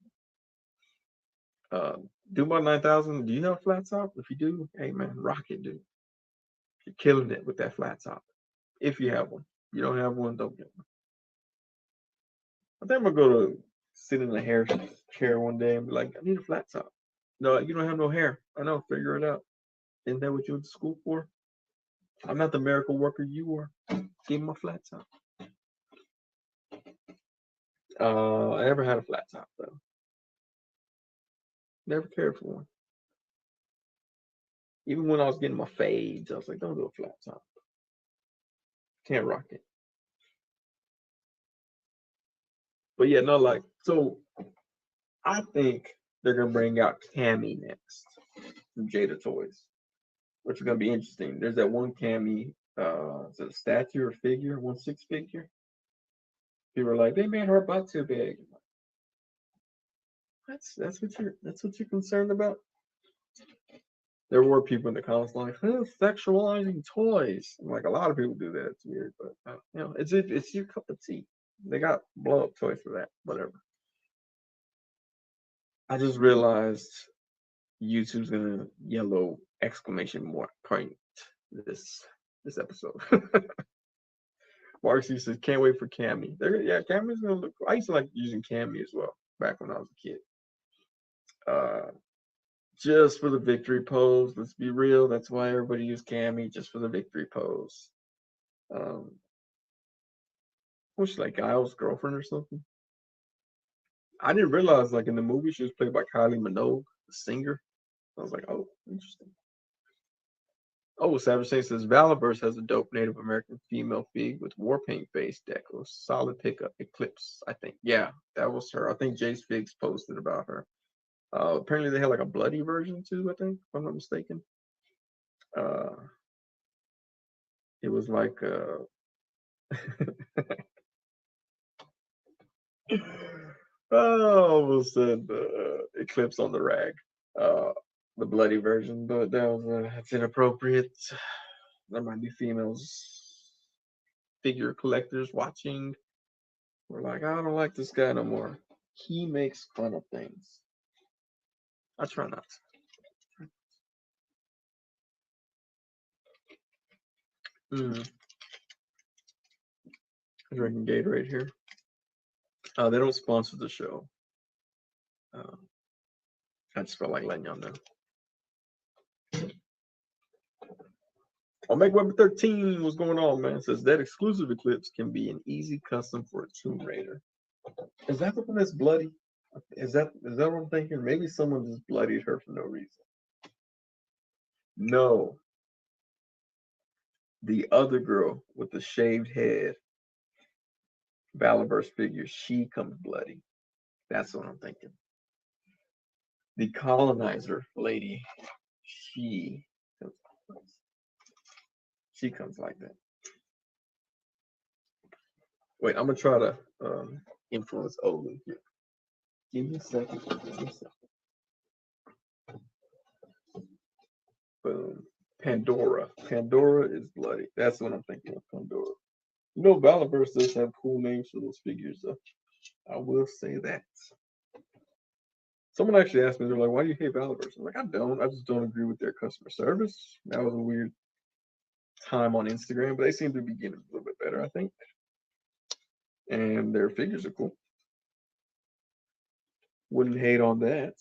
Duma 9000, do you have a flat top? If you do, hey man, rock it, dude. You're killing it with that flat top. If you have one. If you don't have one, don't get one. I think I'm gonna go to sit in a hair chair one day and be like, I need a flat top. No, you don't have no hair. I know, figure it out. Isn't that what you went to school for? I'm not the miracle worker you are. Give me a flat top. I never had a flat top though. Never cared for one. Even when I was getting my fades, I was like, don't do a flat top. Can't rock it. But yeah, no, like, so I think they're gonna bring out Cammy next from Jada Toys, which is gonna be interesting. There's that one Cammy, is it a statue or figure, 1/6 figure? People are like, they made her butt too big. That's what you're concerned about. There were people in the comments like, sexualizing toys. I'm like, a lot of people do that. It's weird, but it's your cup of tea. They got blow up toys for that. Whatever. I just realized YouTube's gonna yellow exclamation point this episode. Marcy says, can't wait for Cammy. Cammy's gonna look cool. I used to like using Cammy as well back when I was a kid. Just for the victory pose. Let's be real. That's why everybody used Cammy, just for the victory pose. Was she like Giles' girlfriend or something? I didn't realize like in the movie she was played by Kylie Minogue, the singer. I was like, oh, interesting. Oh, Savage Saint says Valaverse has a dope Native American female fig with war paint face deco. Solid pickup. Eclipse, I think. Yeah, that was her. I think Jace Figs posted about her. Apparently they had like a bloody version too, I think, if I'm not mistaken. It was like oh, almost said Eclipse on the rag. Uh, the bloody version, but that was that's inappropriate. There might be females figure collectors watching. We're like, I don't like this guy no more. He makes fun of things. I try not to. Drinking Gatorade here. They don't sponsor the show. I just felt like letting y'all know. Omega Web 13, what's going on, man? It says that exclusive Eclipse can be an easy custom for a Tomb Raider. Is that the one that's bloody? Is that what I'm thinking? Maybe someone just bloodied her for no reason. No, the other girl with the shaved head, Valaverse figure, she comes bloody. That's what I'm thinking. The colonizer lady, she comes like that. Wait, I'm gonna try to influence Olu here. Give me a second. Boom. Pandora. Pandora is bloody. That's what I'm thinking of. Pandora. You know, Valaverse does have cool names for those figures, though. I will say that. Someone actually asked me, they're like, why do you hate Valaverse? I'm like, I don't. I just don't agree with their customer service. That was a weird time on Instagram, but they seem to be getting a little bit better, I think. And their figures are cool. Wouldn't hate on that.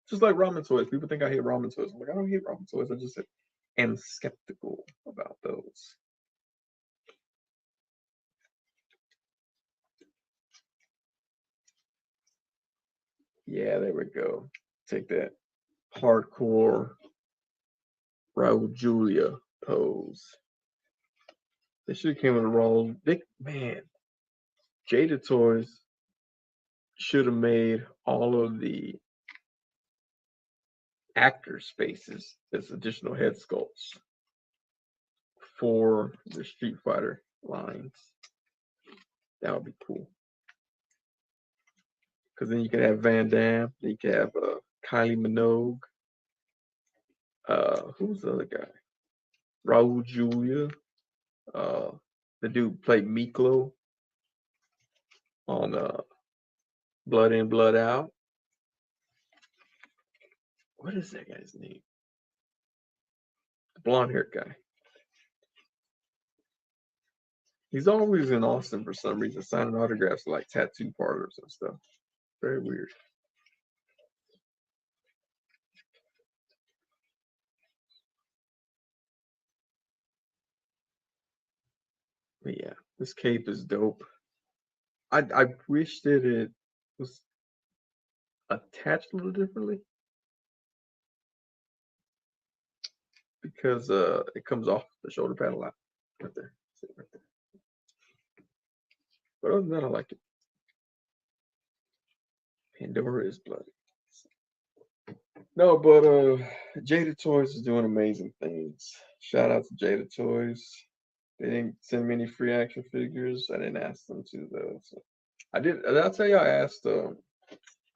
Just like ramen toys. People think I hate ramen toys. I'm like, I don't hate ramen toys. I just am skeptical about those. Yeah, there we go. Take that hardcore Raul Julia pose. They should have came with a Raul. Man, Jada Toys should have made all of the actors' faces as additional head sculpts for the Street Fighter lines. That would be cool. Because then you could have Van Damme, then you could have Kylie Minogue. Who's the other guy? Raul Julia. The dude played Miklo on Blood In, Blood Out. What is that guy's name? The blonde-haired guy. He's always in Austin for some reason, signing autographs to like tattoo parlors and stuff. Very weird. But yeah, this cape is dope. I wish that it was attached a little differently because it comes off the shoulder pad a lot. Right there. Right there. But other than that, I like it. Pandora is bloody. No, but Jada Toys is doing amazing things. Shout out to Jada Toys. They didn't send me any free action figures. I didn't ask them to though. So I did. I'll tell you, I asked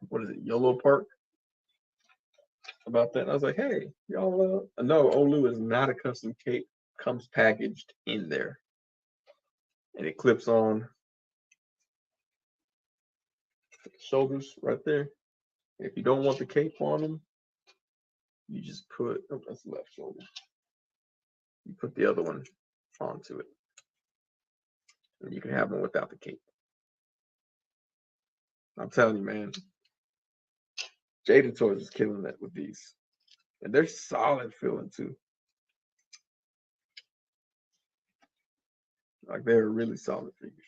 what is it, Yolo Park, about that. And I was like, hey, y'all. No, Olu is not a custom cape. Comes packaged in there, and it clips on shoulders right there. If you don't want the cape on them, you just put. Oh, that's the left shoulder. You put the other one onto it, and you can have one without the cape. I'm telling you, man. Jada Toys is killing that with these. And they're solid feeling too. Like they're really solid figures.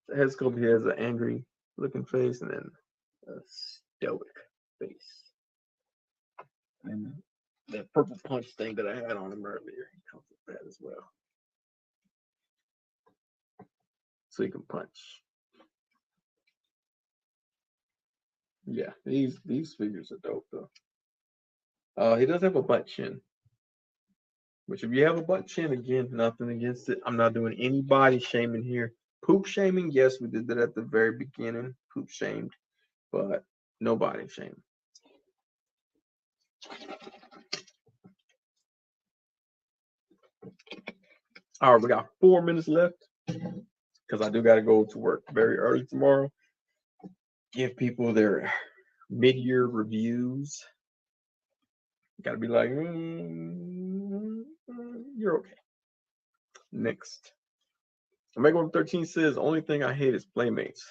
The head sculpt here has an angry looking face and then a stoic face. And that purple punch thing that I had on him earlier, he comes with that as well. So he can punch. Yeah, these figures are dope though. He does have a butt chin, which if you have a butt chin, again, nothing against it. I'm not doing any body shaming here. Poop shaming, yes, we did that at the very beginning. Poop shamed, but no body shaming. All right, we got 4 minutes left because I do got to go to work very early tomorrow. Give people their mid-year reviews. Got to be like, you're okay. Next. Omega 113 says, only thing I hate is playmates.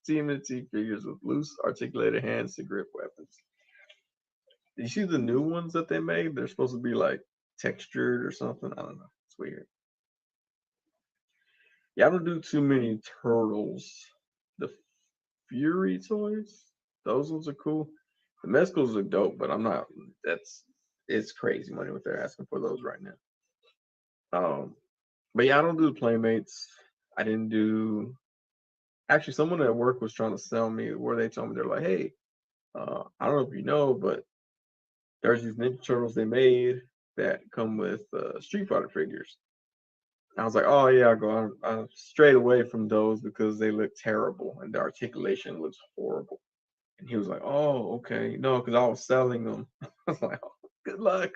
TMNT figures with loose, articulated hands to grip weapons. Did you see the new ones that they made? They're supposed to be like textured or something. I don't know. It's weird. Yeah, I don't do too many turtles. The Fury toys, those ones are cool. The Mescals are dope, but I'm not. It's crazy money what they're asking for those right now. But yeah, I don't do the playmates. I didn't do. Actually, someone at work was trying to sell me where they told me they're like, hey, I don't know if you know, but there's these Ninja Turtles they made that come with Street Fighter figures. I was like, oh yeah, I'm straight away from those because they look terrible and the articulation looks horrible. And he was like, oh, okay. No, because I was selling them. I was like, oh, good luck.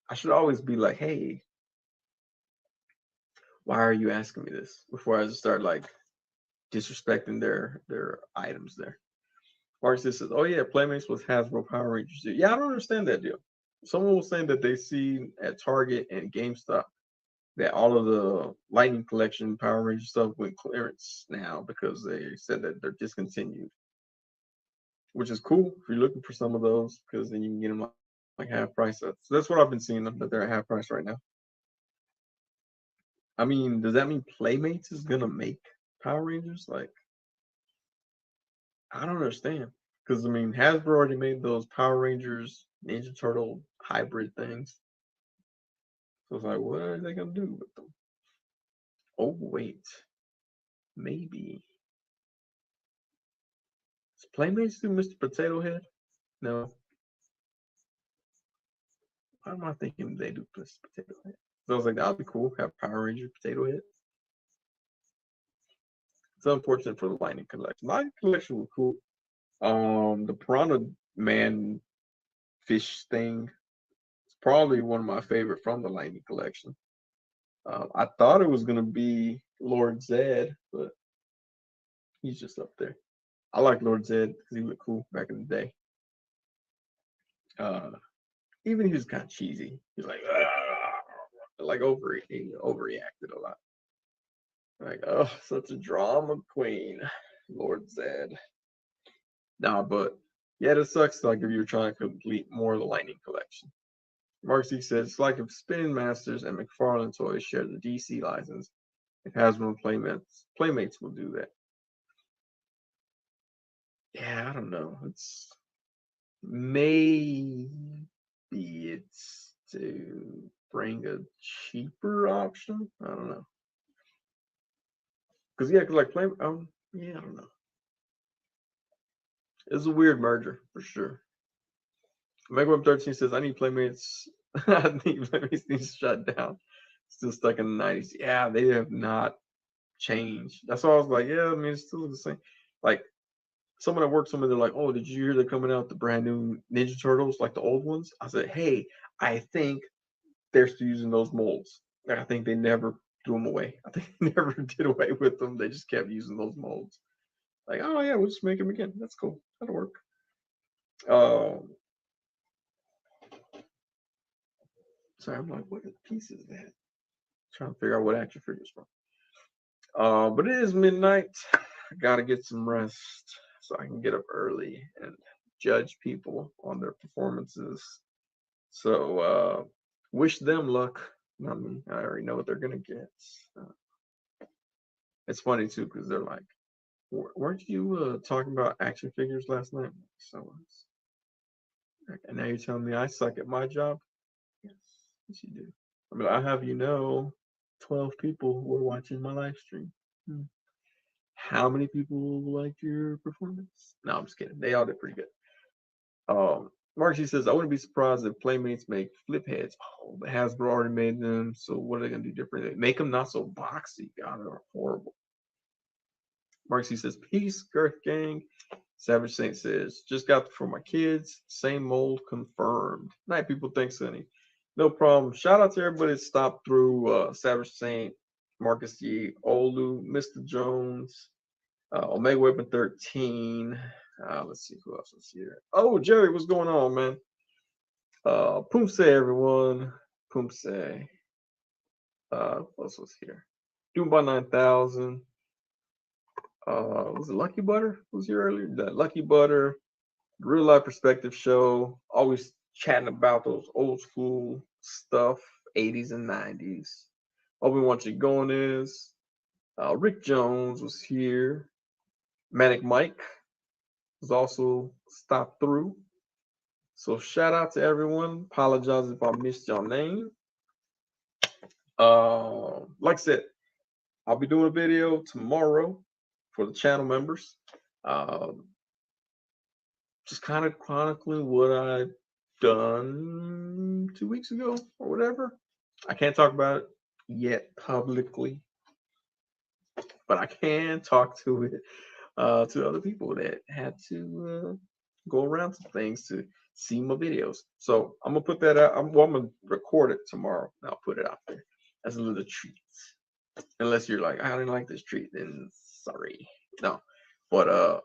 I should always be like, hey, why are you asking me this? Before I just start like disrespecting their items there. Marcus says, oh yeah, Playmates was Hasbro Power Rangers. Yeah, I don't understand that deal. Someone was saying that they see at Target and GameStop that all of the Lightning Collection Power Ranger stuff went clearance now because they said that they're discontinued, which is cool if you're looking for some of those because then you can get them like half price. So that's what I've been seeing them that they're at half price right now. I mean, does that mean Playmates is gonna make Power Rangers? Like, I don't understand because I mean, Hasbro already made those Power Rangers Ninja Turtle hybrid things. So it's like, what are they gonna do with them? Oh wait, maybe. Does Playmates do Mr. Potato Head? No. Why am I thinking they do Mr. Potato Head? So I was like, that'd be cool. Have Power Ranger Potato Head. It's unfortunate for the Lightning Collection. Lightning Collection was cool. The Piranha Man fish thing is probably one of my favorite from the Lightning Collection. I thought it was gonna be Lord Zed, but he's just up there. I like Lord Zed because he looked cool back in the day. Uh, Even he was kind of cheesy. He's like he overreacted a lot. Like, oh, such a drama queen, Lord Zed. Nah, but yeah, it sucks. Like if you're trying to complete more of the Lightning Collection. Marcy says it's like if Spin Masters and McFarlane Toys share the DC license. If Hasbro Playmates will do that. Yeah, I don't know. Maybe it's to bring a cheaper option. I don't know. Because yeah, cause like play. Yeah, I don't know. It's a weird merger for sure. Megaweb 13 says I need Playmates. I need Playmates need to shut down. Still stuck in the 90s. Yeah, they have not changed. That's why I was like, yeah, I mean, it's still the same. Like someone at work, someone they're like, oh, did you hear they're coming out the brand new Ninja Turtles, like the old ones? I said, hey, I think they're still using those molds. Like, I think they never threw them away. I think they never did away with them. They just kept using those molds. Like, oh yeah, we'll just make them again. That's cool. That'll work. Um, sorry, I'm like, what piece is that? Trying to figure out what action figures from. But it is midnight. I gotta get some rest so I can get up early and judge people on their performances. So wish them luck. I mean, I already know what they're gonna get. It's funny too because they're like, weren't you talking about action figures last night? So, and now you're telling me I suck at my job? Yes, yes you do. I mean, I have 12 people who are watching my live stream. how many people liked your performance? No, I'm just kidding. They all did pretty good. Marcy says, I wouldn't be surprised if Playmates make flip heads. Oh, but Hasbro already made them, so what are they gonna do differently? Make them not so boxy. God, they're horrible. Marcy says, peace, Girth Gang. Savage Saint says, just got for my kids. Same mold confirmed. Night people, thanks, Sonny. No problem. Shout out to everybody that stopped through. Savage Saint, Marcus G, Olu, Mr. Jones, Omega Weapon 13. Let's see who else is here. Oh, Jerry, what's going on, man? Poomse, everyone. Poomse. Who else was here? Doom by 9,000. Was it Lucky Butter? Was here earlier? That Lucky Butter, Real Life Perspective Show. Always chatting about those old school stuff, 80s and 90s. Obi-Wan Chigones. Rick Jones was here. Manic Mike was also stopped through. So shout out to everyone. Apologize if I missed your name. Like I said, I'll be doing a video tomorrow for the channel members. Just kind of chronicling what I've done 2 weeks ago or whatever. I can't talk about it yet publicly, but I can talk to it to other people that had to go around some things to see my videos. So I'm gonna put that out. I'm gonna record it tomorrow and I'll put it out there as a little treat. Unless you're like, I didn't like this treat, then sorry. No. But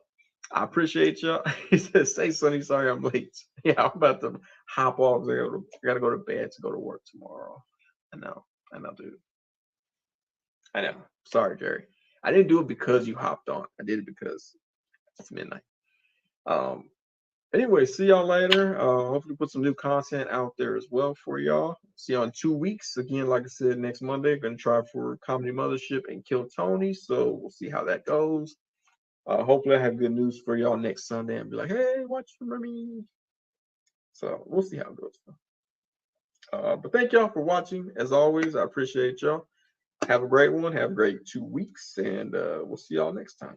I appreciate y'all. He says, say Sonny, sorry I'm late. Yeah, I'm about to hop off there. I gotta go to bed to go to work tomorrow. I know, dude. I know. Sorry, Jerry. I didn't do it because you hopped on. I did it because it's midnight. Anyway, see y'all later. Hopefully put some new content out there as well for y'all. See y'all in 2 weeks. Again, like I said, next Monday, gonna try for Comedy Mothership and Kill Tony. So we'll see how that goes. Hopefully I have good news for y'all next Sunday and be like, hey, watch for me. So we'll see how it goes. But thank y'all for watching. As always, I appreciate y'all. Have a great one. Have a great 2 weeks, and we'll see y'all next time.